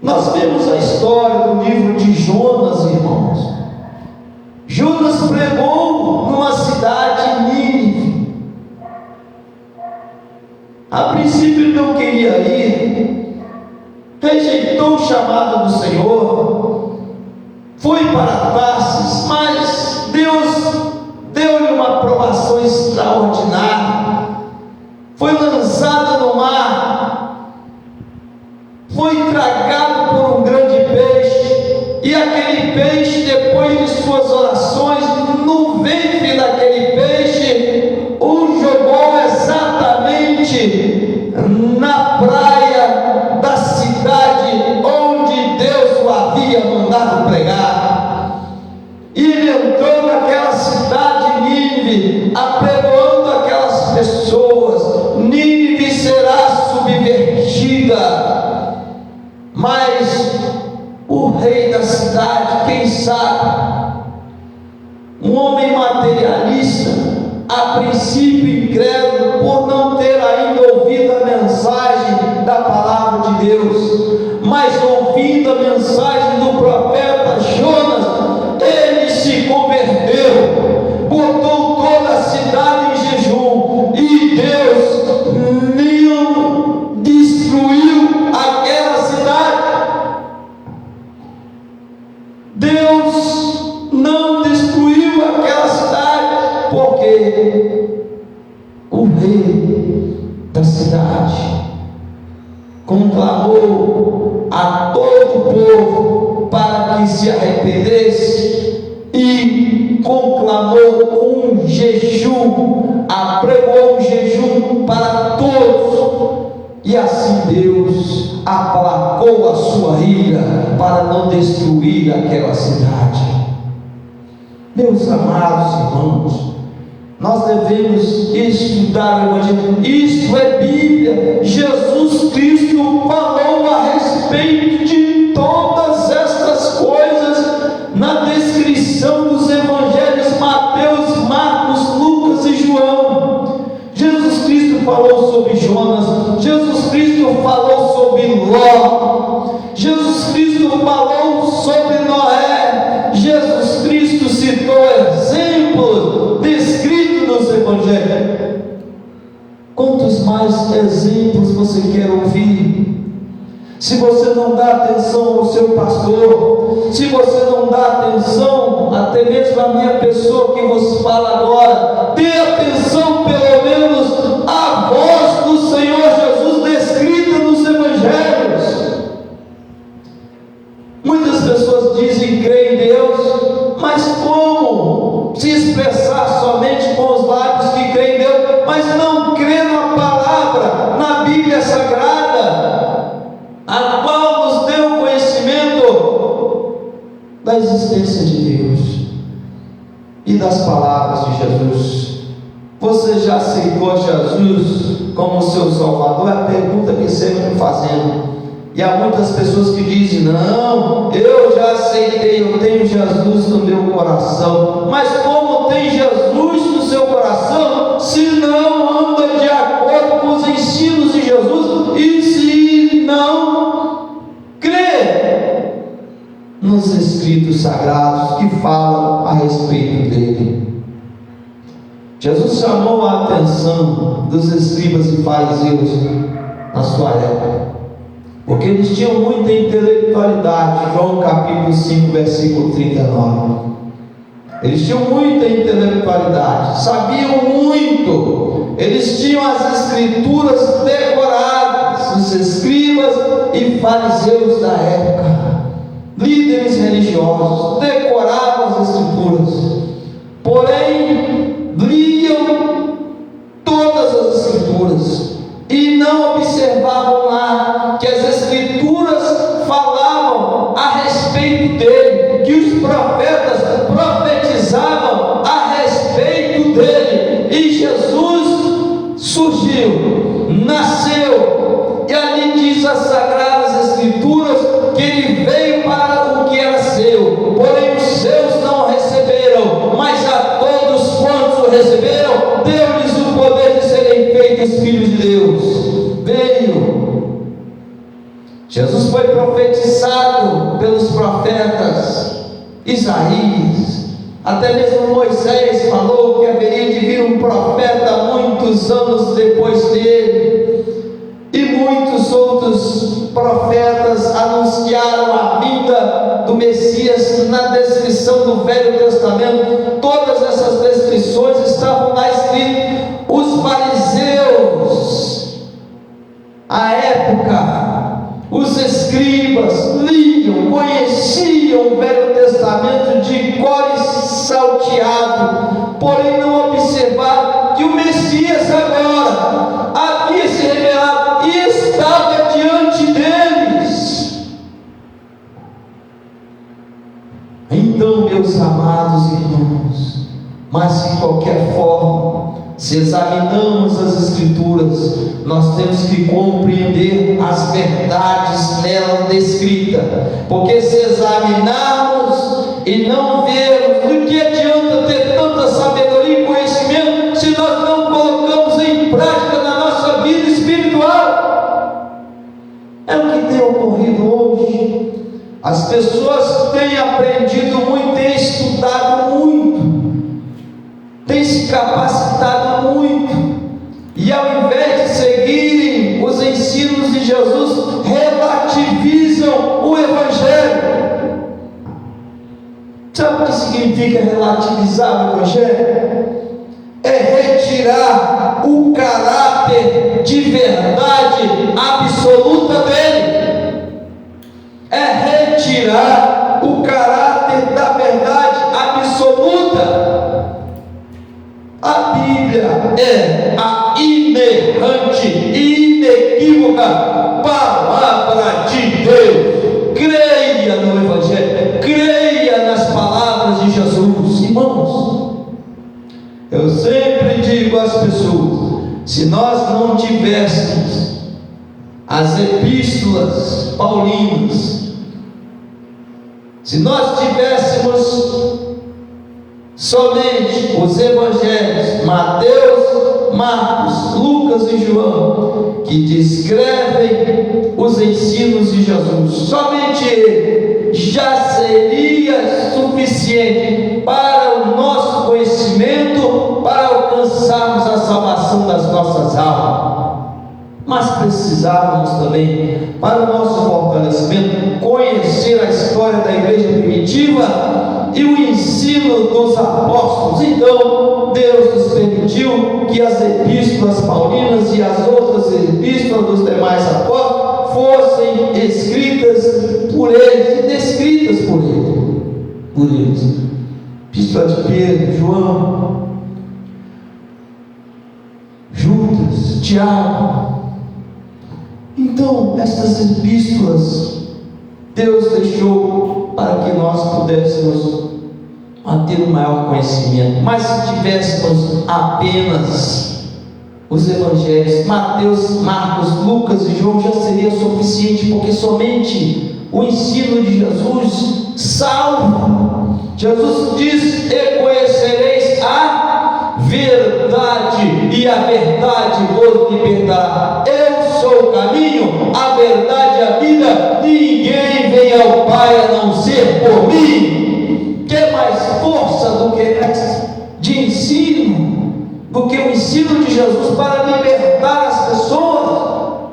Nós vemos a história do livro de Jonas, irmãos. Jonas pregou numa cidade, Nínive. A princípio ele não queria ir, rejeitou o chamado do Senhor, foi para Tarsis, mas Deus deu-lhe uma aprovação extraordinária. Foi lançado no mar, foi tragado por um grande peixe, e aquele peixe, depois de suas orações, no ventre daquele peixe, o jogou exatamente na praia da cidade onde Deus o havia mandado pregar. E ele entrou naquela cidade, Nínive, apregoando aquelas pessoas. Nínive será subvertida, mas o rei da cidade, quem sabe, um homem materialista, a princípio incrédulo, por não ter ainda ouvido a mensagem da palavra de Deus, mas ouvindo a mensagem do profeta Jonas, Deus não destruiu aquela cidade, porque o rei da cidade conclamou a todo o povo para que se arrependesse e conclamou um jejum, apregou um jejum para todos, e assim Deus aplacou a sua ira para não destruir aquela cidade. Meus amados irmãos, nós devemos estudar o Evangelho. Isto é Bíblia. Jesus Cristo falou a respeito de todas estas coisas na descrição dos Evangelhos Mateus, Marcos, Lucas e João. Jesus Cristo falou sobre Jonas, Jesus Cristo falou sobre Ló, Jesus Cristo falou sobre Noé, Jesus Cristo citou exemplos descritos nos Evangelhos. Quantos mais exemplos você quer ouvir? Se você não dá atenção ao seu pastor, se você não dá atenção até mesmo à minha pessoa que vos fala agora, dê atenção pelo menos à voz do Senhor Jesus descrita nos Evangelhos. Muitas pessoas dizem crer em Deus, mas como se expressar somente com os lábios que creem em Deus, mas não crê na palavra, na Bíblia Sagrada, a qual nos deu conhecimento da existência de Deus e das palavras de Jesus. Você já aceitou Jesus como seu Salvador? É a pergunta que sempre me fazendo. E há muitas pessoas que dizem: não, eu já aceitei, eu tenho Jesus no meu coração. Mas como tem Jesus no seu coração, se não anda de acordo com os ensinos de Jesus, e se não crê nos escritos sagrados que falam a respeito dele? Jesus chamou a atenção dos escribas e fariseus na sua época, porque eles tinham muita intelectualidade. João capítulo 5, versículo 39. Eles tinham muita intelectualidade, sabiam muito, eles tinham as escrituras decoradas. Os escribas e fariseus da época, líderes religiosos, decoravam as escrituras, porém liam todas as escrituras e não observavam lá que as escrituras falavam a respeito dele, que os profetas profetizavam a respeito dele. E Jesus surgiu, nasceu, e ali diz as sagradas escrituras que ele veio para o que era seu, porém os seus não receberam, mas a todos quantos o receberam, deu-lhes o poder de serem feitos filhos de Deus. Veio. Jesus foi profetizado pelos profetas Isaías, até mesmo Moisés falou que haveria de vir um profeta muitos anos depois dele, e muitos outros profetas anunciaram a vinda do Messias. Na descrição do Velho Testamento, todas essas descrições estavam lá escritas. Os fariseus, à época, os escribas liam, conheciam o Velho Testamento de cor e salteado, porém não observaram que o Messias agora havia se revelado e estava diante deles. Então, meus amados irmãos, mas de qualquer forma, se examinamos as Escrituras, nós temos que compreender as verdades nela descritas, porque se examinarmos e não vermos, do que adianta ter tanta sabedoria e conhecimento se nós não colocamos em prática na nossa vida espiritual? É o que tem ocorrido hoje. As pessoas têm aprendido muito, têm estudado muito, têm se capacitado muito, e ao invés de seguirem os ensinos de Jesus, relativizam o Evangelho. significa relativizar o Evangelho? É retirar o caráter de verdade absoluta dele. É retirar o caráter da verdade absoluta. A Bíblia é a inerrante, inequívoca palavra de Deus. Creia no Evangelho, creia nas palavras de Jesus. Irmãos, eu sempre digo às pessoas: se nós não tivéssemos as epístolas paulinas, se nós tivéssemos somente os evangelhos Mateus, Marcos, Lucas e João, que descrevem os ensinos de Jesus, somente ele já seria suficiente para o nosso conhecimento, para alcançarmos a salvação das nossas almas. Mas precisávamos também, para o nosso fortalecimento, conhecer a história da igreja primitiva e o ensino dos apóstolos. Então Deus nos permitiu que as epístolas paulinas e as outras epístolas dos demais apóstolos fossem escritas por eles e descritas por eles. Epístola de Pedro, João, Judas, Tiago. Então, essas epístolas Deus deixou para que nós pudéssemos ter um maior conhecimento. Mas se tivéssemos apenas os evangelhos Mateus, Marcos, Lucas e João, já seria suficiente, porque somente o ensino de Jesus salva. Jesus diz: e conhecereis a verdade, e a verdade vos libertará. Eu sou o caminho, a verdade e a vida. Ninguém vem ao Pai a não ser por mim. Que mais força do que essa de ensino, do que o ensino de Jesus para libertar as pessoas?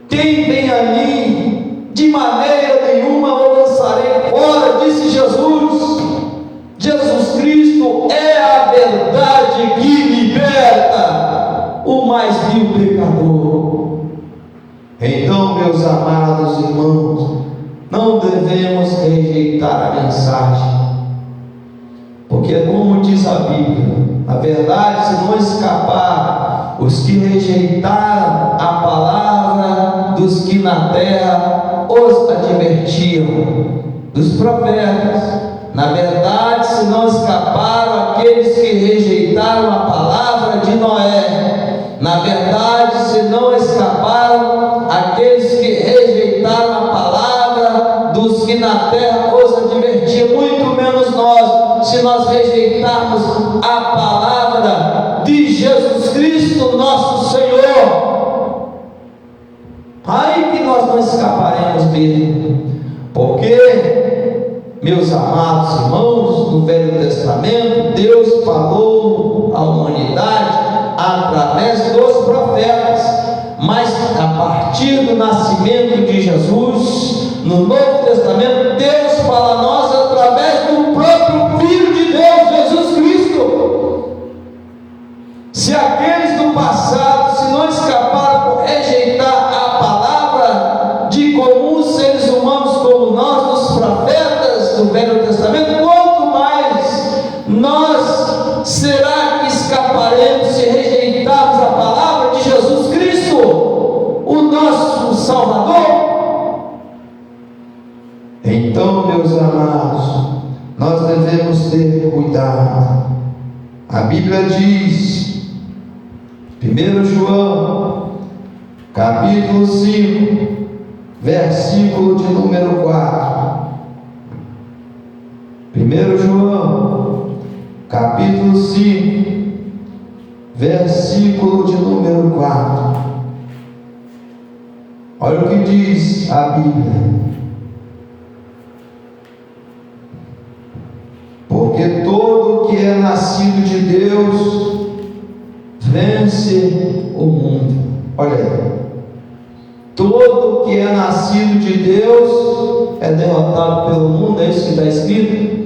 Quem vem a mim, de maneira nenhuma o lançarei fora, disse Jesus. Jesus Cristo é a verdade que liberta o mais vil pecador. Então, meus amados irmãos, não devemos rejeitar a mensagem, porque, como diz a Bíblia, na verdade, se não escapar os que rejeitaram a palavra dos que na terra os advertiam, dos profetas. Na verdade, se não escaparam aqueles que rejeitaram a palavra de Noé. Na verdade, se não escaparam aqueles que rejeitaram a palavra dos que na terra os advertiam, muito menos nós, se nós rejeitarmos a palavra de Jesus Cristo, nosso Senhor. Aí que nós não escaparemos dele, porque, meus amados irmãos, no Velho Testamento, Deus falou à humanidade através dos profetas, mas a partir do nascimento de Jesus, no Novo Testamento, Deus fala a nós através do próprio Filho de Deus, Jesus Cristo. Se aqueles do passado, se não escaparam por rejeitar a palavra de comuns seres humanos como nós, os profetas do Velho Testamento, quanto mais nós será que escaparemos se rejeitarmos a palavra de Jesus Cristo, o nosso Salvador? Então, meus amados, nós devemos ter cuidado. A Bíblia diz, 1 João, capítulo 5, versículo de número 4. 1 João, capítulo 5, versículo de número 4. Olha o que diz a Bíblia: porque todo que é nascido de Deus vence o mundo. Olha aí, todo que é nascido de Deus é derrotado pelo mundo, é isso que está escrito.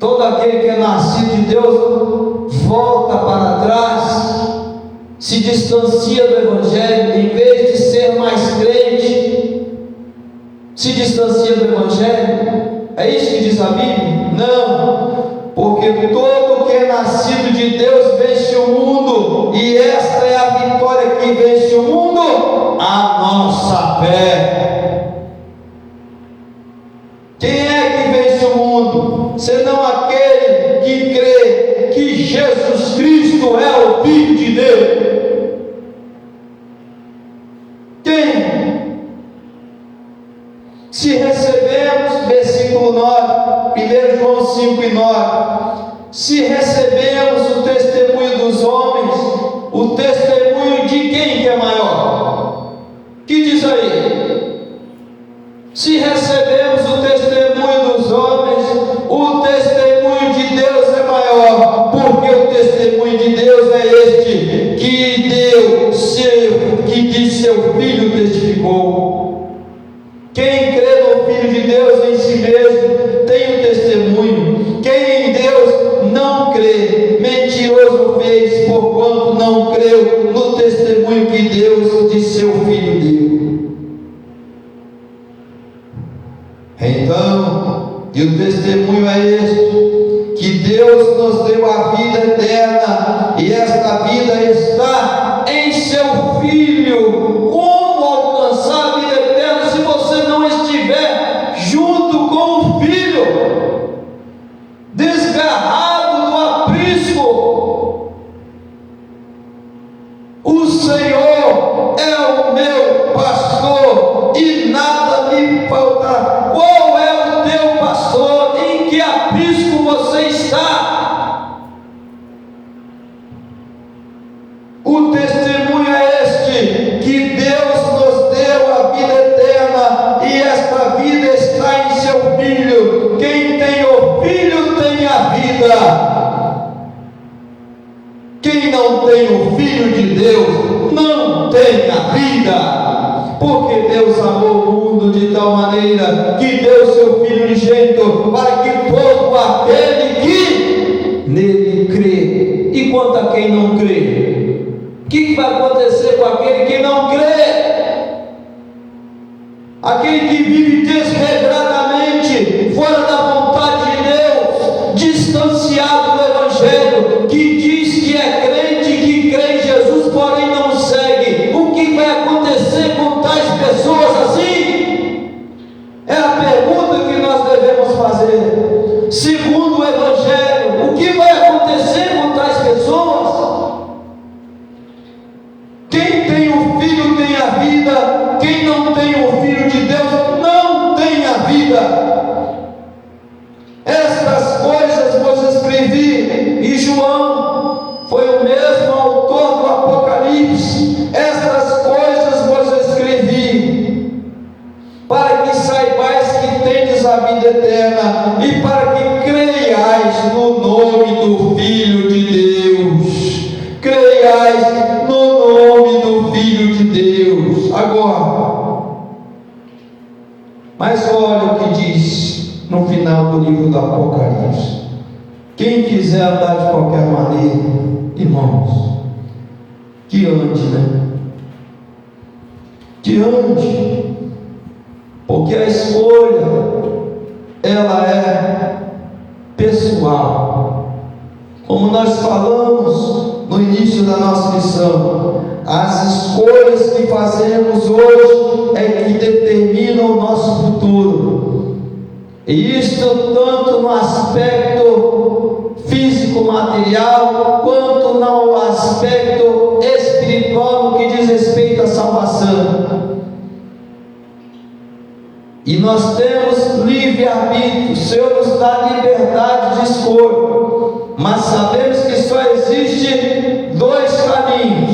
Todo aquele que é nascido de Deus volta para trás, se distancia do Evangelho, em vez de ser mais crente, se distancia do Evangelho. É isso que diz a Bíblia? Não, porque todo que é nascido de Deus vence o mundo, e esta é a vitória que vence o mundo, a nossa fé. Quem é que vence o mundo, senão aquele que crê que Jesus Cristo é o Filho de Deus? Quem? Se recebemos, versículo 9, 1 João 5:9, se recebemos o testemunho dos homens, o testemunho de quem que é maior? Que diz aí? Se recebemos o testemunho dos homens, o testemunho de Deus é maior, porque o testemunho de Deus é este, que de seu Filho testificou. Quem crê no Filho de Deus em si mesmo tem um testemunho. Quem em Deus não crê, mentiroso fez, porquanto não creu no testemunho que Deus de seu Filho deu. Então, e o testemunho é este, que Deus nos deu a vida eterna, e esta vida está em seu Filho. Como alcançar a vida eterna se você não estiver junto com o Filho, desgarrado do aprisco? O Senhor é o meu pastor e nada me faltará. Qual é o teu pastor? Em que aprisco você está? O testemunho é este, que Deus nos deu a vida eterna, e esta vida está em seu Filho. Quem tem o Filho tem a vida. Quem não tem o Filho de Deus não tem a vida, porque Deus amou o mundo de tal maneira que deu seu Filho unigênito, para que todo aquele que nele crê. E quanto a quem não crê? O que vai acontecer com aquele que não crê? Aquele que vive desregradamente, fora da vontade de Deus, distanciado do Evangelho, que diz que é crente, que crê em Jesus, porém não segue. O que vai acontecer com tais pessoas assim? É a pergunta que nós devemos fazer. Segundo o Evangelho, o que vai acontecer com tais pessoas? Quem tem o Filho tem a vida, quem não tem o Filho de Deus não tem a vida. Estas coisas vos escrevi, e João foi o mesmo autor do Apocalipse. Estas coisas vos escrevi, para que saibais que tendes a vida eterna, e para que creiais no nome do Filho de Deus. Creiais no nome do Filho de Deus. Agora, mas olha o que diz no final do livro do Apocalipse. Quem quiser andar de qualquer maneira, irmãos, que ande, né? Que ande, porque a escolha, ela é pessoal. Como nós falamos no início da nossa lição, as escolhas que fazemos hoje é que determinam o nosso futuro. E isto tanto no aspecto físico, material, quanto no aspecto espiritual, no que diz respeito à salvação. E nós temos livre-arbítrio. O Senhor nos dá liberdade de escolha, mas sabemos que só existe dois caminhos: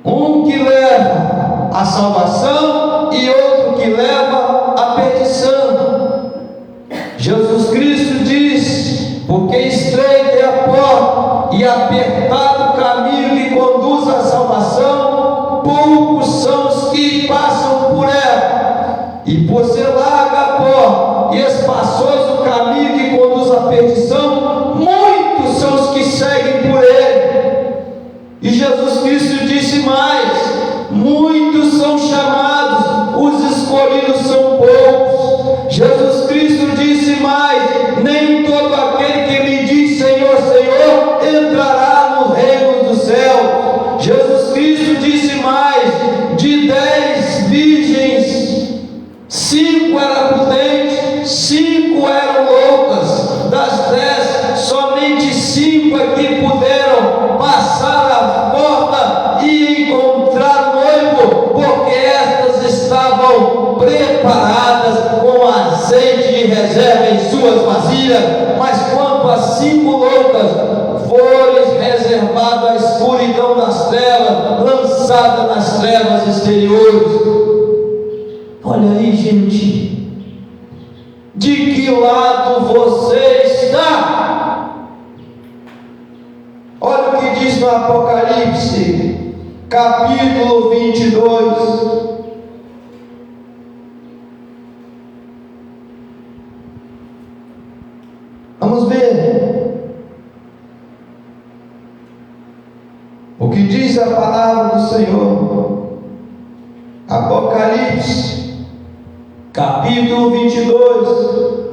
um que leva à salvação e outro que leva à perdição. Jesus Cristo diz: porque estreita é a porta e apertado o caminho que conduz à salvação, poucos são os que passam por ela. E por ser larga a porta e espaçoso o caminho que à perdição, muitos são os que seguem por ele. E Jesus Cristo disse mais: muitos são chamados, os escolhidos são poucos. Jesus Cristo disse mais: nem todo aquele que me diz Senhor, Senhor, entrará no reino do céu. Jesus Cristo disse mais: de 10 virgens, 5 eram prudentes, 5 eram loucas. Das 10, somente 5 é que puderam passar a porta e encontrar o noivo, porque estas estavam preparadas com azeite de reserva em suas vasilhas. Mas quanto às 5 loucas, foram reservadas à escuridão das trevas, lançadas nas trevas exteriores. Olha aí, gente, de que lado você está? Olha o que diz no Apocalipse, capítulo 22. Vamos ver o que diz a palavra do Senhor. Apocalipse, capítulo 22,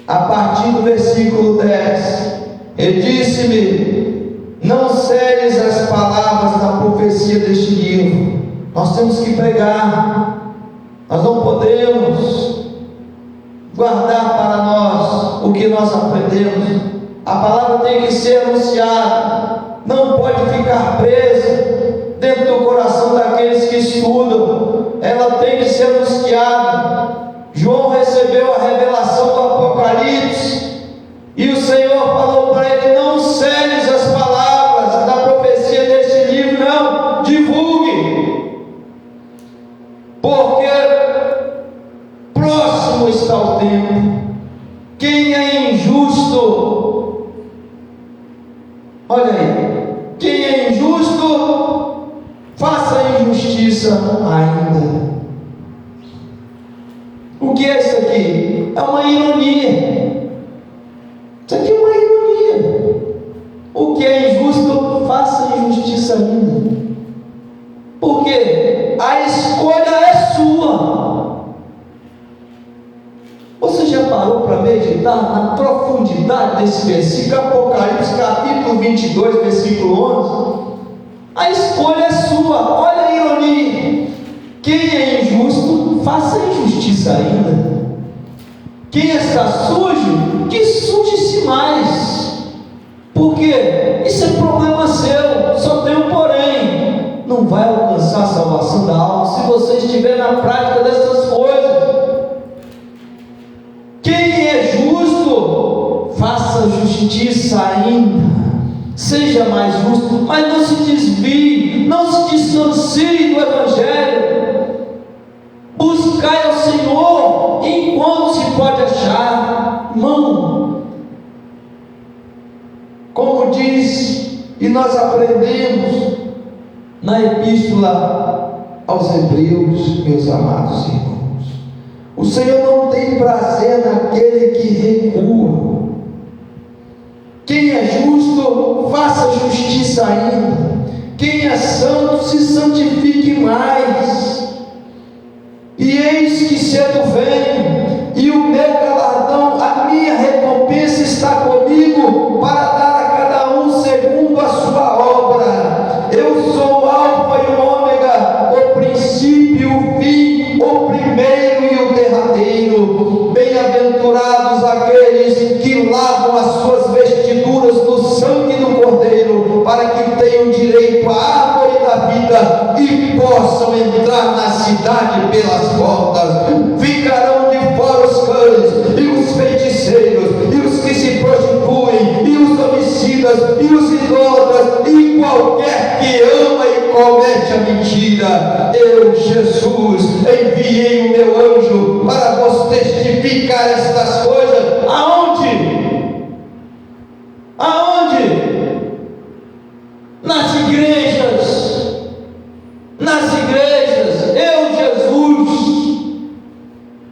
a partir do versículo 10. Ele disse-me: não selles as palavras da profecia deste livro. Nós temos que pregar, nós não podemos guardar para nós o que nós aprendemos. A palavra tem que ser anunciada, não pode ficar presa dentro do coração daqueles que estudam. Ela tem que ser anunciada. João recebeu a revelação do Apocalipse e o Senhor falou para ele: não seles as palavras da profecia deste livro, não, divulgue, porque próximo está o tempo. Quem é injusto, olha aí, quem é injusto, faça injustiça ainda. O que é isso aqui? É uma ironia. Isso aqui é uma ironia. O que é injusto, faça injustiça ainda. Porque a escolha é sua. Você já parou para meditar na profundidade desse versículo? Apocalipse capítulo 22, versículo 11. A escolha é sua. Olha a ironia. Quem é injusto, faça injustiça ainda. Quem está sujo, que suje-se mais. Porque isso é problema seu. Só tem um porém: não vai alcançar a salvação da alma se você estiver na prática dessas coisas. Quem é justo, faça justiça ainda. Seja mais justo, mas não se desvie, não se distancie do Evangelho. Buscai ao Senhor enquanto se pode achar. Irmão, como diz e nós aprendemos na epístola aos Hebreus, meus amados irmãos, o Senhor não tem prazer naquele que recua. Quem é justo, faça justiça ainda. Quem é santo, se santifique mais. E eis que cedo venho, e o meu galardão, a minha recompensa está comigo, para dar a cada um segundo a sua obra. Eu sou o Alfa e o Ômega, o princípio e o fim, o primeiro e o derradeiro. Bem-aventurados aqueles que lavam as suas vestiduras no sangue do Cordeiro, para que tenham direito à árvore da vida e possam entrar na cidade pelas portas. Ficarão de fora os cães e os feiticeiros e os que se prostituem e os homicidas e os idólatras e qualquer que ama e comete a mentira. Eu, Jesus, enviei o meu anjo para vos testificar estas coisas. Aonde? Nas igrejas. Eu, Jesus,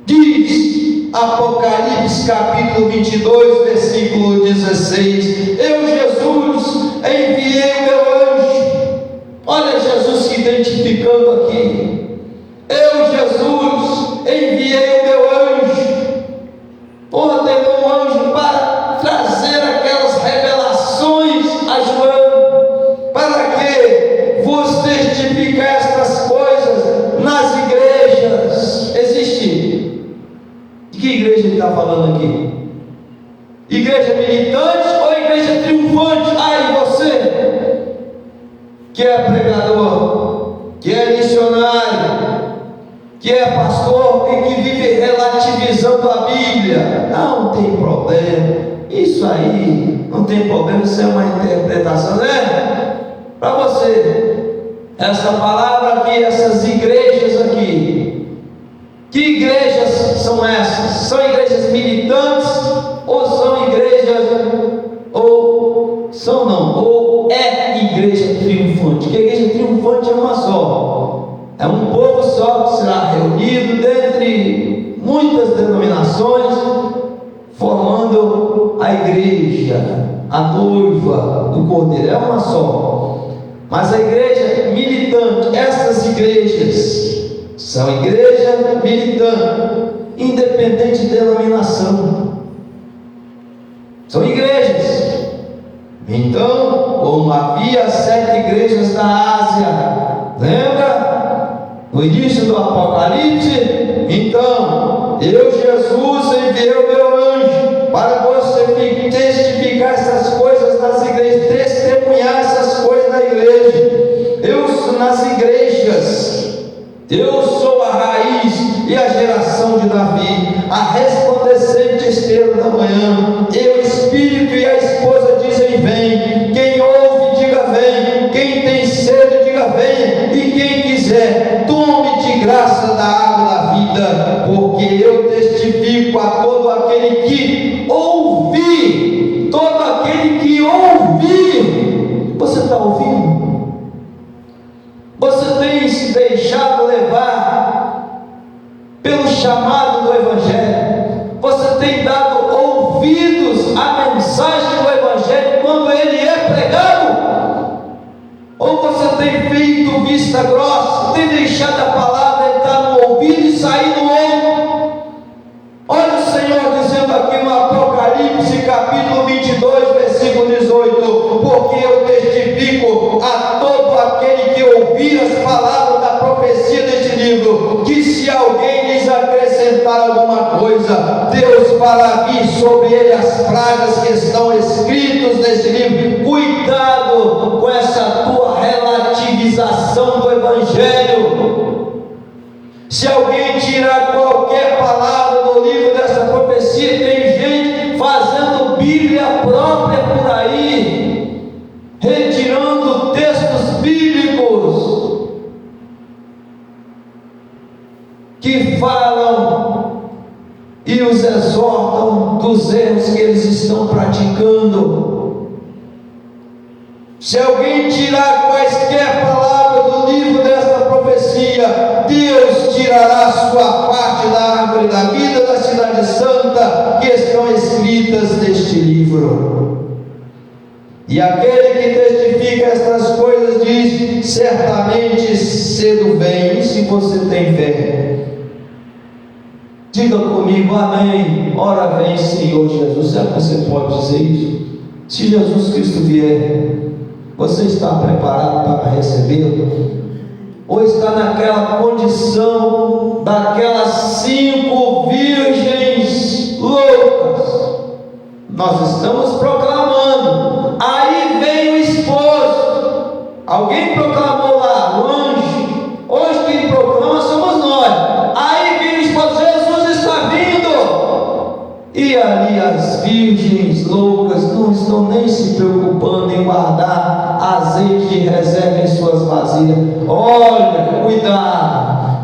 diz Apocalipse Apocalipse capítulo 22, versículo 16: eu, Jesus, enviei o meu anjo. Olha Jesus se identificando aqui: eu, Jesus, enviei o meu anjo. Ordenou um anjo para trazer aquelas revelações a João, para que vos testificar estas coisas nas igrejas. Existe. De que igreja ele está falando aqui? Igreja militante ou igreja triunfante? Ai, você que é pregador, que é missionário, que é pastor e que vive relativizando a Bíblia, não tem problema, isso aí não tem problema, isso é uma interpretação, né? Para você, essa palavra aqui, essas igrejas aqui, que igrejas são essas? São igrejas militantes ou são igrejas, ou é igreja triunfante? Que a igreja triunfante é uma só, é um povo só que será reunido dentre muitas denominações, formando a igreja, a noiva do Cordeiro, é uma só. Mas a igreja militante, essas igrejas são igreja militante, independente de denominação, são igrejas. Então, como havia 7 igrejas da Ásia, lembra? No início do Apocalipse, então, eu, Jesus, enviei o meu anjo para você testificar essas coisas nas igrejas, testemunhar essas coisas na igreja. Nas igrejas, eu sou a raiz e a geração de Davi, a resplandecente estrela da manhã. Eu, Espírito e a esposa dizem: vem. Quem ouve, diga vem. Quem tem sede, diga venha. E quem quiser, tome de graça da água da vida, porque eu testifico a todo aquele que ouvir. Todo aquele que ouvir. Você está ouvindo? Você tem se deixado levar pelo chamado do Evangelho? Você tem dado ouvidos à mensagem do Evangelho quando ele é pregado? Ou você tem feito vista grossa, tem deixado a palavra entrar no ouvido e sair no outro? Olha o Senhor dizendo aqui no Apocalipse capítulo 22, versículo 18: porque eu testifico a todo aquele que ouvir as palavras da profecia deste livro, que se alguém lhes acrescentar alguma coisa, Deus fará vir sobre ele as pragas que estão escritas nesse livro. Cuidado com essa tua relativização do Evangelho. Se alguém tirar qualquer palavra do livro dessa profecia, tem gente fazendo Bíblia própria por aí, retirando textos bíblicos que falam e os exortam dos erros que eles estão praticando. Se alguém tirar quaisquer palavras do livro desta profecia, Deus tirará a sua parte da árvore da vida da cidade santa, que estão escritas neste livro. E aquele que testifica estas coisas diz: certamente cedo vem. E se você tem fé, diga comigo amém. Ora vem, Senhor Jesus. Será que você pode dizer isso? Se Jesus Cristo vier, você está preparado para recebê-lo? Ou está naquela condição daquelas 5 virgens loucas? Nós estamos proclamando, aí vem o esposo. Alguém proclamou lá, o anjo. Hoje quem proclama somos nós. Aí vem o esposo, Jesus está vindo. E ali as virgens loucas não estão nem se preocupando em guardar azeite de reserva em suas vasilhas. Olha,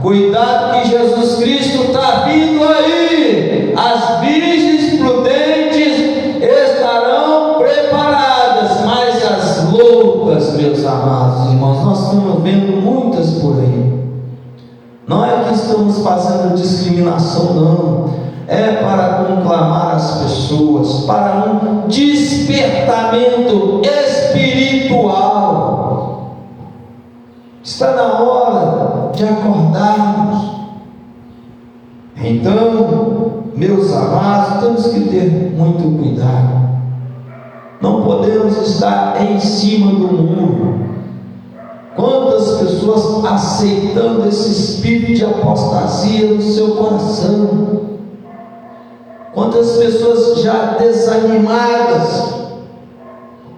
cuidado que Jesus Cristo está vindo aí. As virgens prudentes estarão preparadas, mas as loucas, meus amados irmãos, nós estamos vendo muitas por aí. Não é que estamos fazendo discriminação, não, é para conclamar pessoas para um despertamento espiritual. Está na hora de acordarmos. Então, meus amados, temos que ter muito cuidado. Não podemos estar em cima do muro. Quantas pessoas aceitando esse espírito de apostasia no seu coração? Quantas pessoas já desanimadas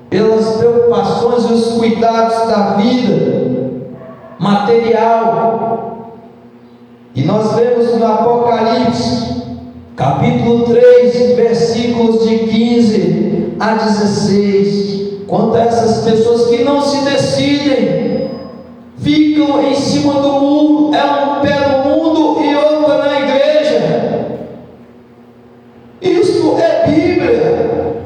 pelas preocupações e os cuidados da vida material? E nós vemos no Apocalipse, capítulo 3, versículos de 15 a 16, quanto a essas pessoas que não se decidem, ficam em cima do muro, é um pé no mundo e outro na igreja. Isso é Bíblia.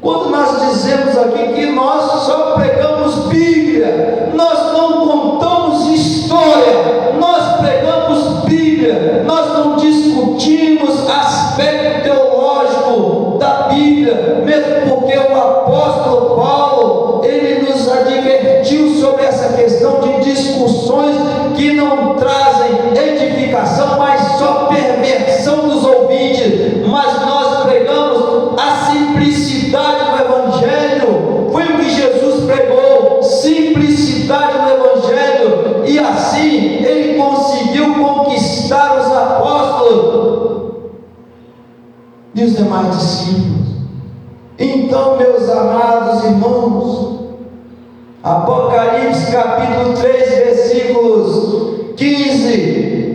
Quando nós dizemos aqui que nós só pregamos Bíblia, nós não contamos história, nós pregamos Bíblia, nós não discutimos aspecto teológico da Bíblia, mesmo porque o apóstolo Paulo, ele nos advertiu sobre essa questão de discussões que não trazem edificação, mas só perversão dos ouvintes. Mas nós pregamos a simplicidade do Evangelho. Foi o que Jesus pregou, simplicidade do Evangelho, e assim ele conseguiu conquistar os apóstolos e os demais discípulos. Então, meus amados irmãos, Apocalipse capítulo 3, versículos 15: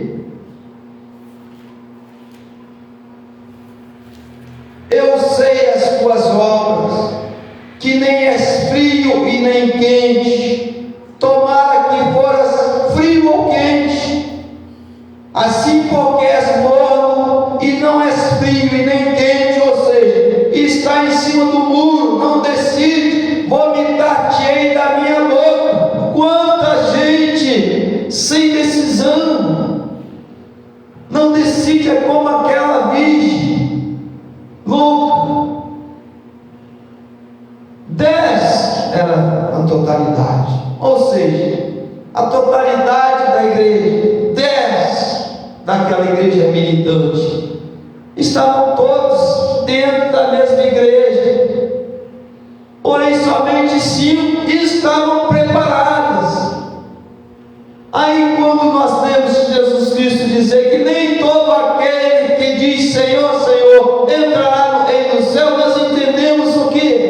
eu sei as tuas obras, que nem és frio e nem quente. Tomara que foras frio ou quente. Assim, porque és morno e não és frio e nem quente, ou seja, está em cima do muro, não decide, vomitar-te-ei da minha boca. Quanta gente sem decisão, não decide, é como aquela virgem louca. 10 era a totalidade, ou seja, a totalidade da igreja, 10 daquela igreja militante, estavam todos dentro da mesma igreja, porém somente 5 estavam preparadas. Aí, quando nós temos Jesus Cristo dizer que nem todo aquele que diz Senhor, Senhor, entrará no reino do céu, nós entendemos o que?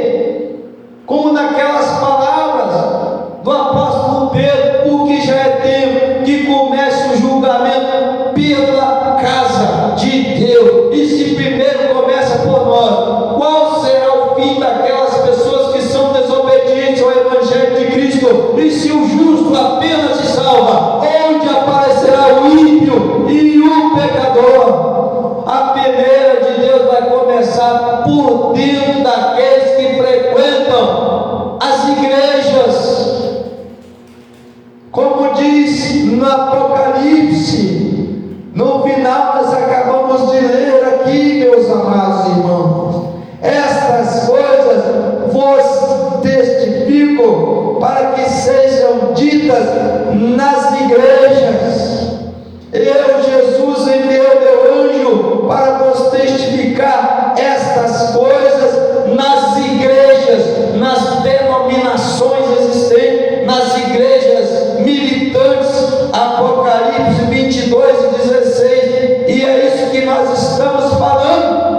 Como naquelas palavras do apóstolo Pedro: porque já é tempo que comece o julgamento pela casa de Deus. E se primeiro começa por nós, qual será o fim daquelas pessoas que são desobedientes ao Evangelho de Cristo? E se o justo apenas se salva, onde aparecerá o ímpio e o pecador? A peneira de Deus vai começar por dentro daqueles que frequentam as igrejas. Como diz no Apocalipse, no final nós acabamos de ler aqui, meus amados irmãos: estas coisas vos testifico para que sejam ditas nas igrejas. Eu, Jesus, enviei meu anjo para vos testificar estas coisas nas igrejas, nas denominações existentes, nas igrejas militantes. Apocalipse 22:16, e é isso que nós estamos falando.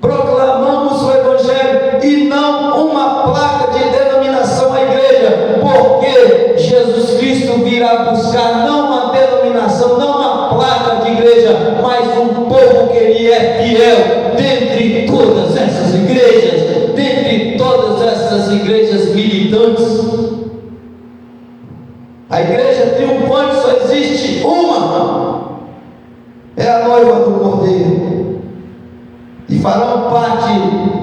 Proclamamos o Evangelho e não uma placa de denominação à igreja, porque Jesus Cristo virá buscar não uma denominação, não uma placa de igreja, mas um povo que ele é fiel dentre todas essas igrejas, dentre todas essas igrejas militantes. A igreja triunfante só existe uma, é a noiva do Cordeiro, e farão parte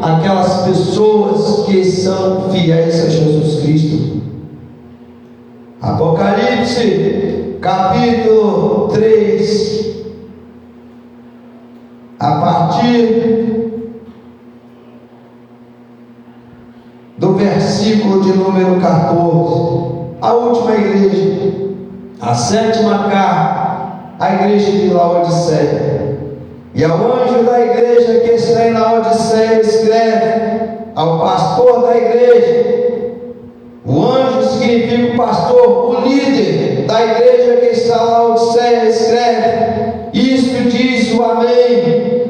aquelas pessoas que são fiéis a Jesus Cristo. Apocalipse capítulo 3, a partir versículo de número 14. A última igreja, a sétima carta, a igreja de Laodiceia. E ao anjo da igreja que está em Laodiceia escreve: ao pastor da igreja. O anjo significa o pastor, o líder da igreja que está em Laodiceia escreve: isto diz o Amém,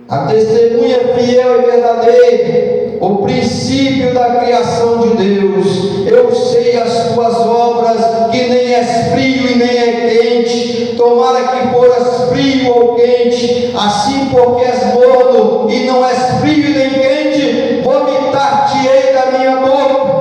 a testemunha fiel e verdadeira, o princípio da criação de Deus. Eu sei as tuas obras, que nem és frio e nem é quente. Tomara que foras frio ou quente. Assim, porque és morno e não és frio nem quente, vomitar-te-ei da minha boca.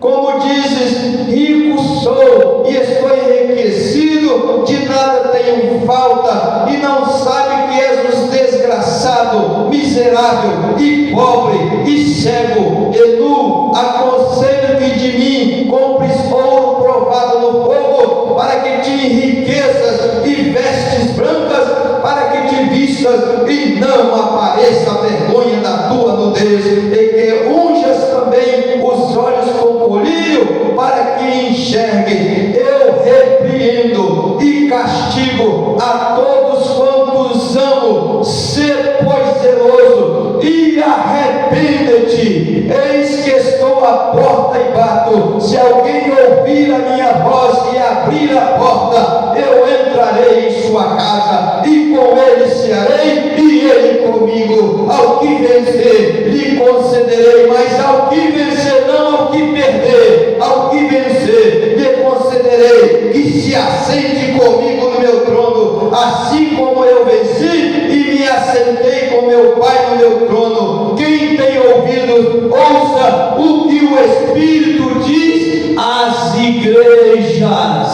Como dizes, rico sou e estou enriquecido, de nada tenho falta, e não sabe que és um desgraçado, miserável e pobre e cego e nu. Aconselho que de mim compres ouro provado no fogo, para que te enriqueças, e vestes brancas para que te vistas e não apareça a vergonha da tua nudez, e que unjas também os olhos com colírio, para que enxergue. Eu repreendo e castigo a todos quantos amo. Sê, pois, zeloso e arrepende-te. Eis que estou à porta e bato. Se alguém ouvir a minha voz e abrir a porta, eu entrarei em sua casa, e com ele cearei, e ele comigo. Ao que vencer, lhe concederei, mas ao que vencer, não ao que perder. Ao que vencer, lhe concederei que se assente comigo no meu trono, assim como eu venci e me assentei com meu Pai no meu trono. Quem tem ouvidos, ouça o que o Espírito diz às igrejas.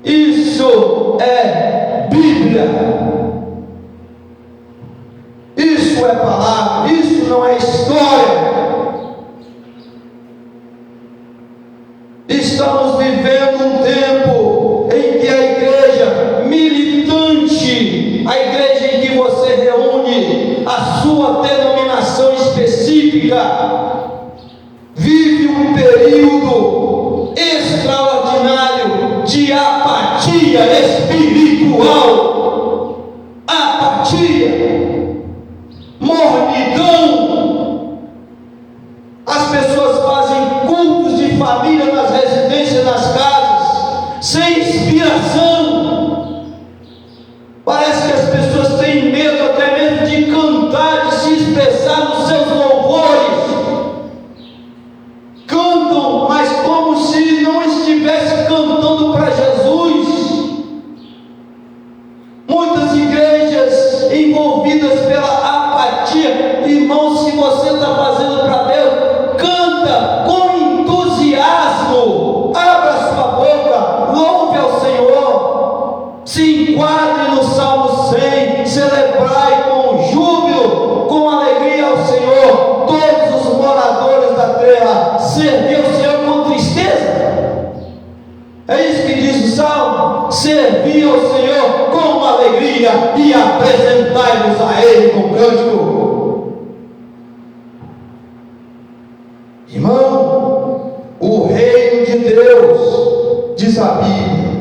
Isso é Bíblia. Isso é palavra, isso não é história. Estamos vivendo um tempo em que a igreja militante, a igreja em que você reúne a sua denominação específica, vive um período extraordinário de apatia espiritual, apatia, mornidão. As pessoas fazem cultos de família nas residências, nas casas, sem inspiração. Parece que as pessoas têm medo até mesmo de cantar, de se expressar nos seus louvores. Cantam, mas como se não estivesse cantando para Jesus. Muitas igrejas envolvidas pela apatia. Irmão, se você está fazendo para Deus, canta com entusiasmo, abra sua boca, louve ao Senhor, se enquadre no Salmo 100, celebrai com júbilo, com alegria ao Senhor, todos os moradores da terra, servir ao Senhor com tristeza. É isso que diz o Salmo: servir ao Senhor com alegria e apresentai-vos a Ele com cântico. Irmão, o reino de Deus, diz a Bíblia.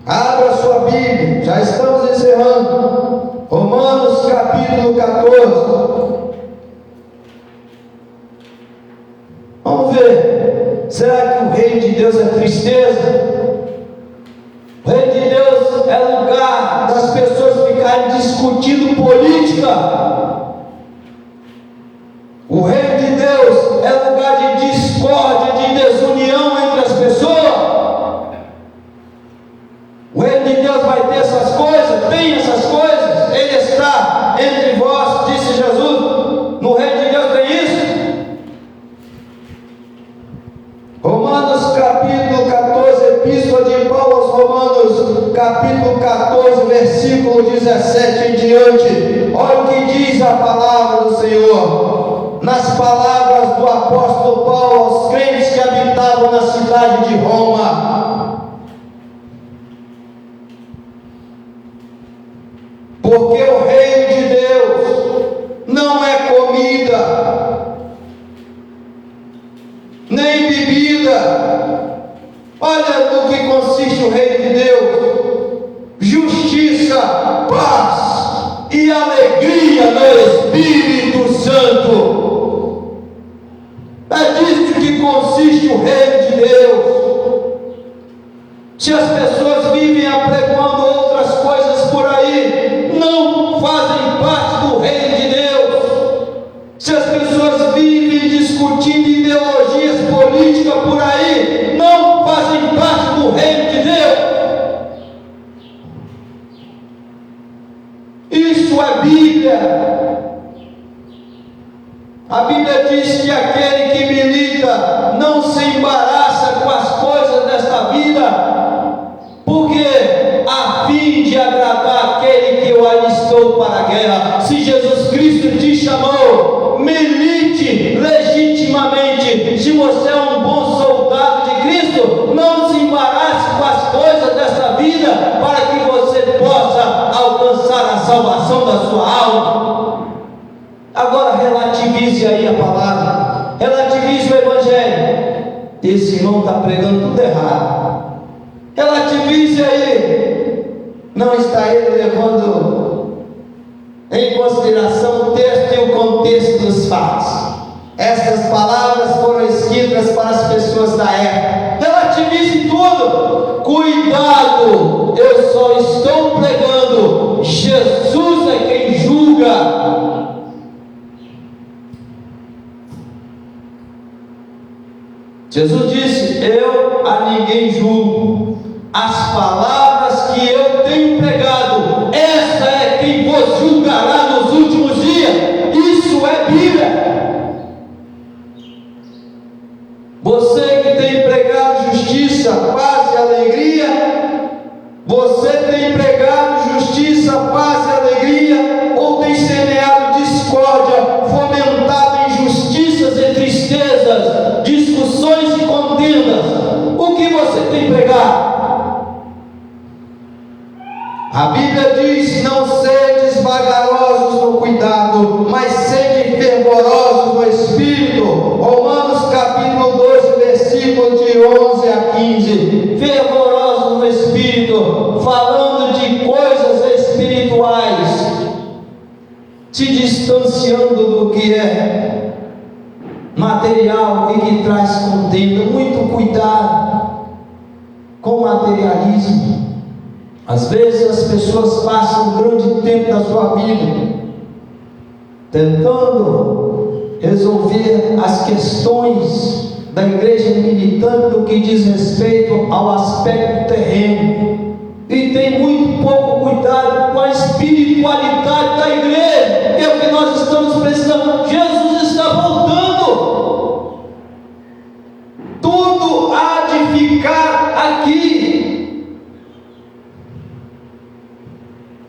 Abra sua Bíblia, já estamos encerrando. Romanos capítulo 14. Vamos ver, será que o reino de Deus é tristeza? O reino de Deus é lugar das pessoas ficarem discutindo política. O reino de Deus é lugar de discórdia, de desunião entre as pessoas. O reino de Deus vai ter essas coisas? Tem essas coisas? Ele está entre vós, disse Jesus. No reino de Deus tem isso? Romanos capítulo 14, epístola de Paulo aos Romanos, capítulo 14, versículo 17 em diante. Olha o que diz a palavra do Senhor, nas palavras do apóstolo Paulo aos crentes que habitavam na cidade de Roma: porque o reino de Deus não é comida, Se as pessoas vivem discutindo ideologias políticas por aí, não fazem parte do reino de Deus. Isso é Bíblia. A Bíblia diz que aquele que milita não se embaraça com as coisas desta vida, porque a fim de agradar aquele que o alistou para a guerra. Se Jesus Cristo te chamou, milite legitimamente. Se você é um bom soldado de Cristo, não se embarace com as coisas desta vida, para que você possa alcançar a salvação da sua alma. Agora relativize aí a palavra, relativize o Evangelho. Esse irmão está pregando tudo errado. Relativize aí. Não está ele levando em consideração o texto e o contexto dos fatos. Essas palavras foram escritas para as pessoas da época. Relativize tudo. Cuidado, eu só estou pregando. Jesus é quem julga. Jesus disse: eu a ninguém julgo. As palavras que eu tenho pregado, essa é quem vos julgará nos últimos dias. Isso é Bíblia. Você que tem pregado justiça, paz e alegria, você tem pregado justiça, paz e alegria, ou tem semeado discórdia, fomentado injustiças e tristezas, discussões e contendas? O que você tem pregado? A Bíblia diz: não sedes vagarosos no cuidado, mas sede fervorosos no Espírito. Romanos capítulo 12, versículo de 11 a 15. Fervorosos no Espírito, falando de coisas espirituais, se distanciando do que é material e que traz contenda. Muito cuidado com o materialismo. Às vezes as pessoas passam um grande tempo da sua vida tentando resolver as questões da igreja militante no que diz respeito ao aspecto terreno, e tem muito pouco cuidado com a espiritualidade da igreja, que é o que nós estamos precisando. Jesus está voltando. Tudo há de ficar aqui.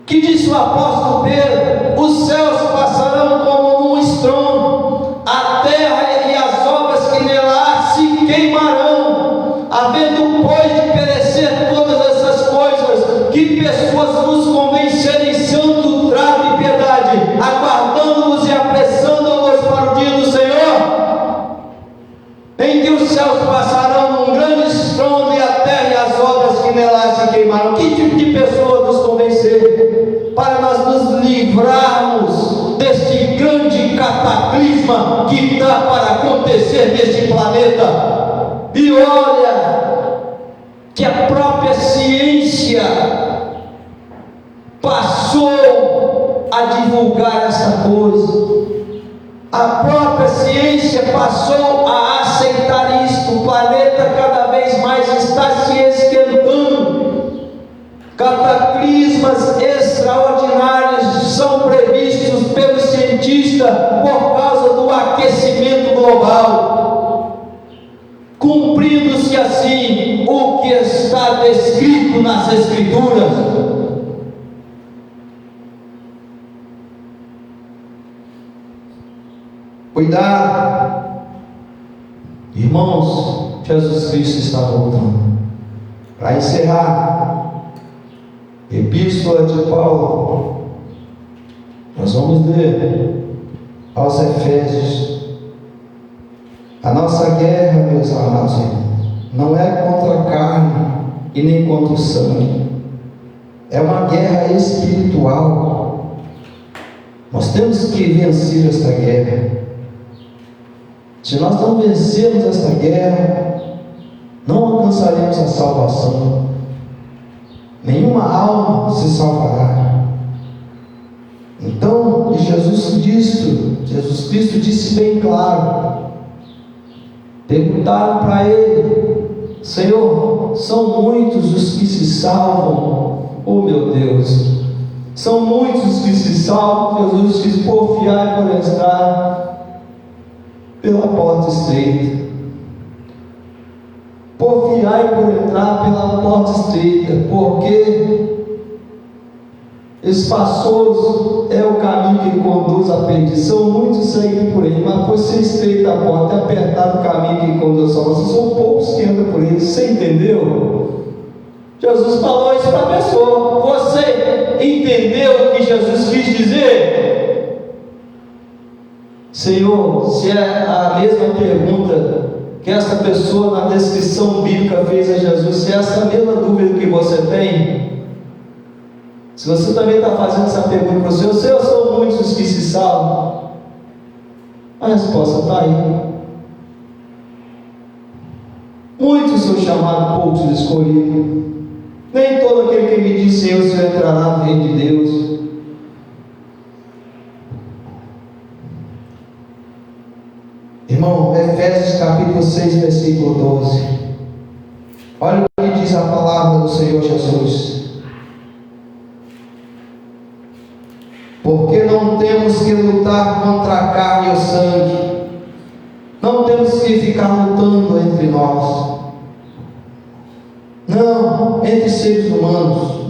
Que disse o apóstolo Pedro: os céus passarão como um estrondo, a terra e as obras que nela há se queimarão. Havendo, pois, de perecer todas essas coisas, que pessoas vos convencerem santo trato e piedade, aguardando-vos e apressando-vos para o dia do Senhor, em que os céus passarão num grande estrondo, e a terra e as obras que nela há se queimarão. Que tipo de pessoas nos convencer? Para nós nos livrarmos deste grande cataclisma que está para acontecer neste planeta. E olha que a própria ciência passou a divulgar essa coisa. A própria ciência passou a aceitar isto. O planeta cada vez mais está se esquentando. Cataclismas extraordinários são previstos pelos cientistas por causa do aquecimento global, cumprindo-se assim o que está descrito nas Escrituras. Cuidado, irmãos, Jesus Cristo está voltando. Para encerrar, Epístola de Paulo, nós vamos ler aos Efésios. A nossa guerra, meus amados irmãos, não é contra a carne e nem contra o sangue, é uma guerra espiritual. Nós temos que vencer esta guerra. Se nós não vencermos esta guerra, não alcançaremos a salvação. Nenhuma alma se salvará. Então, Jesus Cristo. Jesus Cristo disse bem claro. Perguntaram para ele: Senhor, são muitos os que se salvam? Oh meu Deus, são muitos os que se salvam. Jesus diz: porfiai por entrar pela porta estreita. Porfiai por entrar pela porta estreita, porque espaçoso é o caminho que conduz à perdição, muitos seguem por ele, mas por ser estreita a porta, é apertado o caminho que conduz à salvação, são poucos que andam por ele. Você entendeu? Jesus falou isso para a pessoa. Você entendeu o que Jesus quis dizer? Senhor, se é a mesma pergunta que essa pessoa na descrição bíblica fez a Jesus, se é essa mesma dúvida que você tem, se você também está fazendo essa pergunta para o Senhor: Senhor, são muitos os que se salvam? A resposta está aí. Muitos são chamados, poucos escolhidos. Nem todo aquele que me diz Senhor, Senhor entrará no reino de Deus. Irmão, Efésios capítulo 6, versículo 12. Olha o que diz a palavra do Senhor Jesus. Porque não temos que lutar contra a carne e o sangue. Não temos que ficar lutando entre nós. Não, entre seres humanos.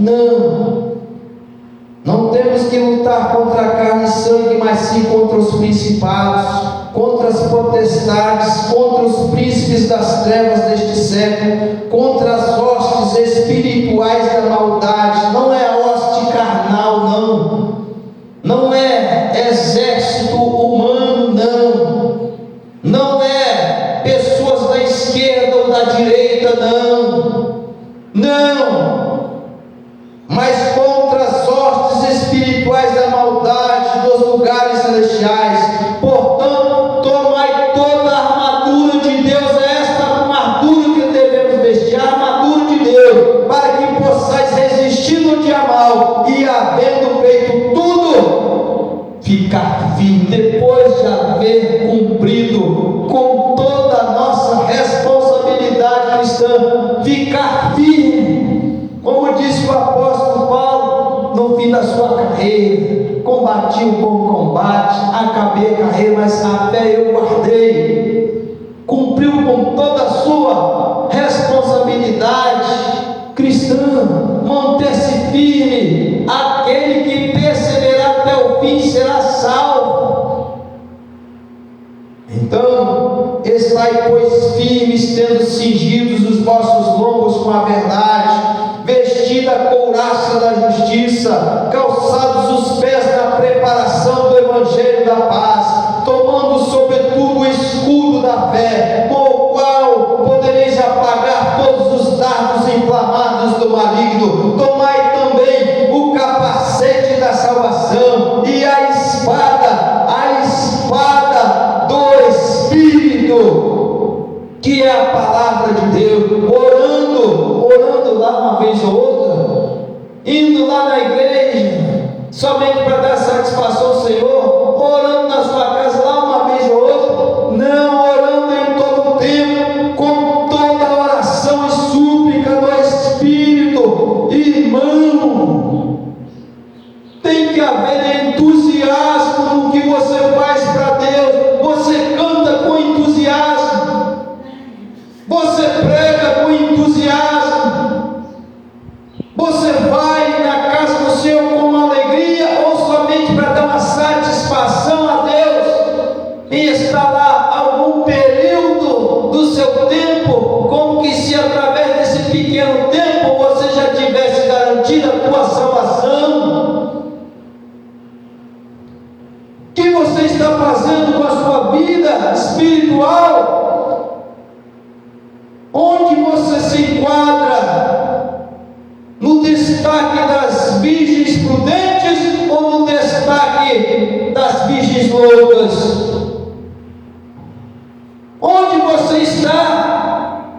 Não temos que lutar contra a carne e sangue, mas sim contra os principados, contra as potestades, contra os príncipes das trevas deste século, contra as hostes espirituais da maldade. Não é a hoste carnal, não. Não é exército humano, não. Não é pessoas da esquerda ou da direita, não. Mas contra as hostes espirituais da maldade dos lugares celestiais. Portanto, tomai toda a armadura de Deus. É esta armadura que devemos vestir, a armadura de Deus, para que possais resistir no dia mal e, havendo feito tudo, ficar firme. Depois de haver cumprido com toda a nossa responsabilidade cristã, ficar firme. Como disse o apóstolo Paulo no fim da sua carreira: combati o bom combate, acabei a carreira, mas a fé eu guardei. Cumpriu com toda a sua responsabilidade cristã, manter-se firme. Aquele que perseverar até o fim será salvo. Então, estai, pois, firmes, tendo cingidos os vossos lombos com a verdade, vestida a couraça da justiça, calçados os pés na preparação do evangelho da paz, tomando sobretudo o escudo da fé, com o qual podereis apagar todos os dardos inflamados do maligno. Tomai também o capacete da salvação e a espada do Espírito, que é a palavra de Deus, orando lá uma vez ou outra, indo lá na igreja, somente para dar satisfação ao Senhor, orando na sua casa lá uma vez ou outra, não, orando em todo o tempo, com toda a oração e súplica no Espírito. Irmão, tem que haver entusiasmo no que você faz para Deus. Você canta com entusiasmo, você prega com entusiasmo, você vai na casa do Senhor com alegria, ou somente para dar uma satisfação a Deus e estar lá algum período do seu tempo, como que se através desse pequeno tempo você já tivesse garantido a tua salvação? O que você está fazendo com a sua vida espiritual? Onde você se enquadra? No destaque das virgens prudentes ou no destaque das virgens loucas? Onde você está?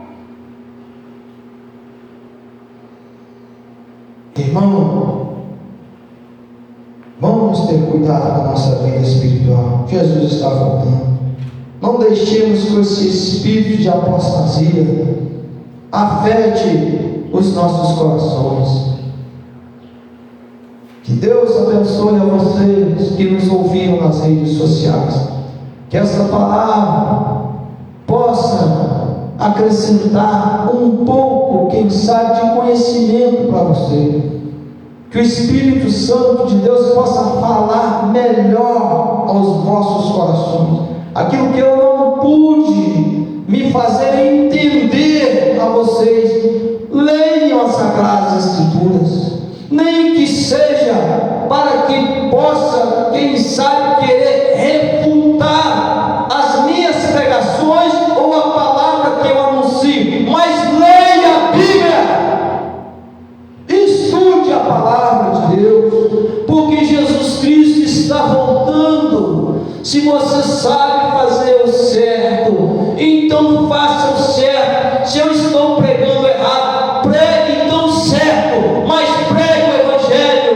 Irmão, vamos vamos ter cuidado com a nossa vida espiritual. Jesus está voltando. Não deixemos que esse espírito de apostasia afete os nossos corações. Que Deus abençoe a vocês que nos ouviram nas redes sociais. Que essa palavra possa acrescentar um pouco, quem sabe, de conhecimento para você. Que o Espírito Santo de Deus possa falar melhor aos vossos corações. Aquilo que eu não pude me fazer entender a vocês, leiam as Sagradas Escrituras, nem que seja para que possa, quem sabe, querer refutar as minhas pregações ou a palavra que eu anuncio, mas leia a Bíblia, estude a palavra de Deus, porque Jesus Cristo está voltando. Se você sabe fazer o certo, então faça o certo. Se eu estou pregando errado, pregue então certo, mas pregue o Evangelho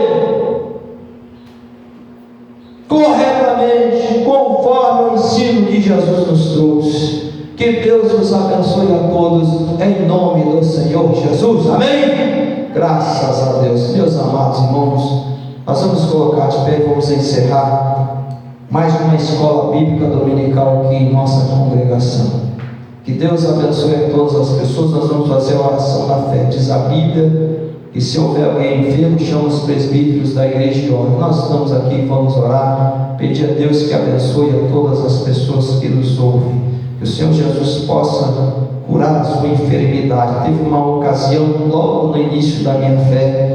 corretamente, conforme o ensino que Jesus nos trouxe. Que Deus nos abençoe a todos, em nome do Senhor Jesus, amém? Graças a Deus. Meus amados irmãos, nós vamos colocar de pé e vamos encerrar mais uma escola bíblica dominical aqui em nossa congregação. Que Deus abençoe a todas as pessoas. Nós vamos fazer a oração da fé. Diz a Bíblia que se houver alguém enfermo, chama os presbíteros da igreja e ora. Nós estamos aqui, vamos orar, pedir a Deus que abençoe a todas as pessoas que nos ouvem. Que o Senhor Jesus possa curar a sua enfermidade. Teve uma ocasião logo no início da minha fé,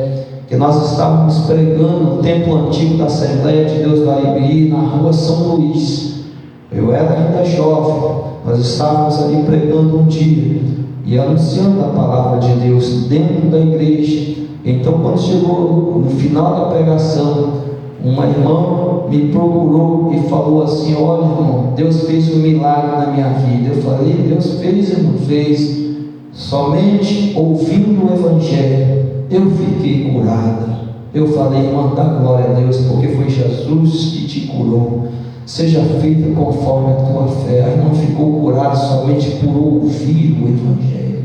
que nós estávamos pregando no templo antigo da Assembleia de Deus da Ibiri, na rua São Luís. Eu era ainda jovem, nós estávamos ali pregando um dia e anunciando a palavra de Deus dentro da igreja. Então, quando chegou no final da pregação, uma irmã me procurou e falou assim: olha, irmão, Deus fez um milagre na minha vida. Eu falei: Deus fez, irmão? Fez. Somente ouvindo o Evangelho eu fiquei curada. Eu falei: irmã, dá glória a Deus, porque foi Jesus que te curou. Seja feita conforme a tua fé. Aí não ficou curada somente por ouvir o Evangelho.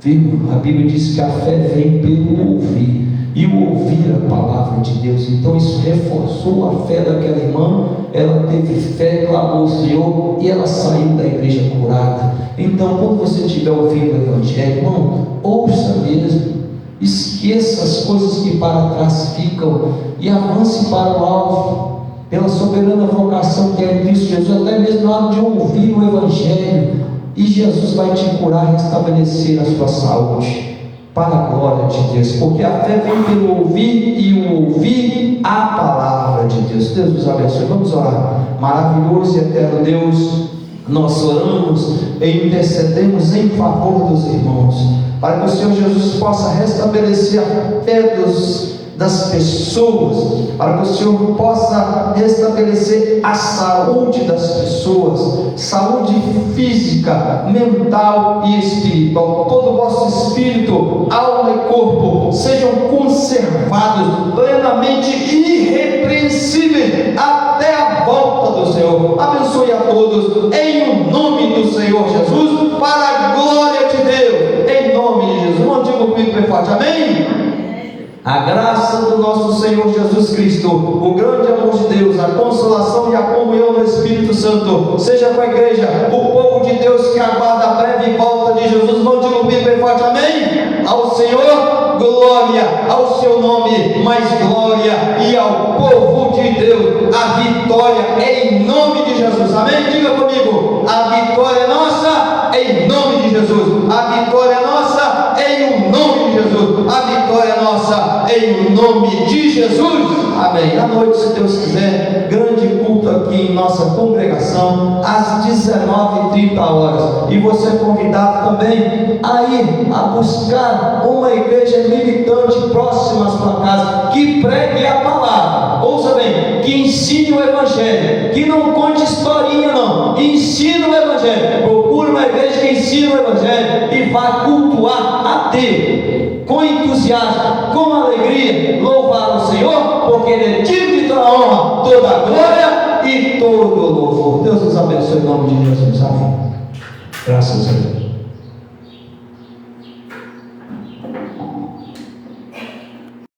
Viu? A Bíblia diz que a fé vem pelo ouvir, e o ouvir a palavra de Deus. Então isso reforçou a fé daquela irmã. Ela teve fé, clamou ao Senhor e ela saiu da igreja curada. Então, quando você estiver ouvindo o Evangelho, irmão, ouça mesmo. Esqueça as coisas que para trás ficam e avance para o alvo, pela soberana vocação que é em Cristo Jesus, até mesmo na hora de ouvir o Evangelho, e Jesus vai te curar e restabelecer a sua saúde, para a glória de Deus, porque a fé vem pelo ouvir e o ouvir a palavra de Deus. Deus nos abençoe. Vamos orar. Maravilhoso e eterno Deus, nós oramos e intercedemos em favor dos irmãos, para que o Senhor Jesus possa restabelecer a fé das pessoas, para que o Senhor possa restabelecer a saúde das pessoas, saúde física, mental e espiritual. Todo o vosso espírito, alma e corpo sejam conservados plenamente irrepreensíveis até a volta do Senhor. Abençoe a todos em nome do Senhor Jesus, para a glória de Deus, em nome de Jesus. Não diga comigo bem forte, amém? A graça do nosso Senhor Jesus Cristo, o grande amor de Deus, a consolação e a comunhão do Espírito Santo seja com a igreja, o povo de Deus que aguarda a breve volta de Jesus. Não diga comigo bem forte, amém? Ao Senhor, glória, ao seu nome, mais glória, e ao povo de Deus, a vitória em nome de Jesus, amém? Diga comigo: a vitória é nossa em nome de Jesus, a vitória é nossa em nome de Jesus, a vitória é nossa em nome de Jesus, amém. À noite, se Deus quiser, grande culto aqui em nossa congregação, às 19h30, e você é convidado também a ir a buscar uma igreja militante próxima à sua casa, que pregue a palavra, ouça bem, que ensine o Evangelho, que não conte historinha não, ensina o Evangelho. Procure uma igreja que ensine o Evangelho e vá cultuar a Deus com entusiasmo, com alegria, louvar o Senhor, porque Ele é digno de toda honra toda a glória e todo o louvor. Deus nos abençoe em nome de Jesus. Amém. Graças a Deus.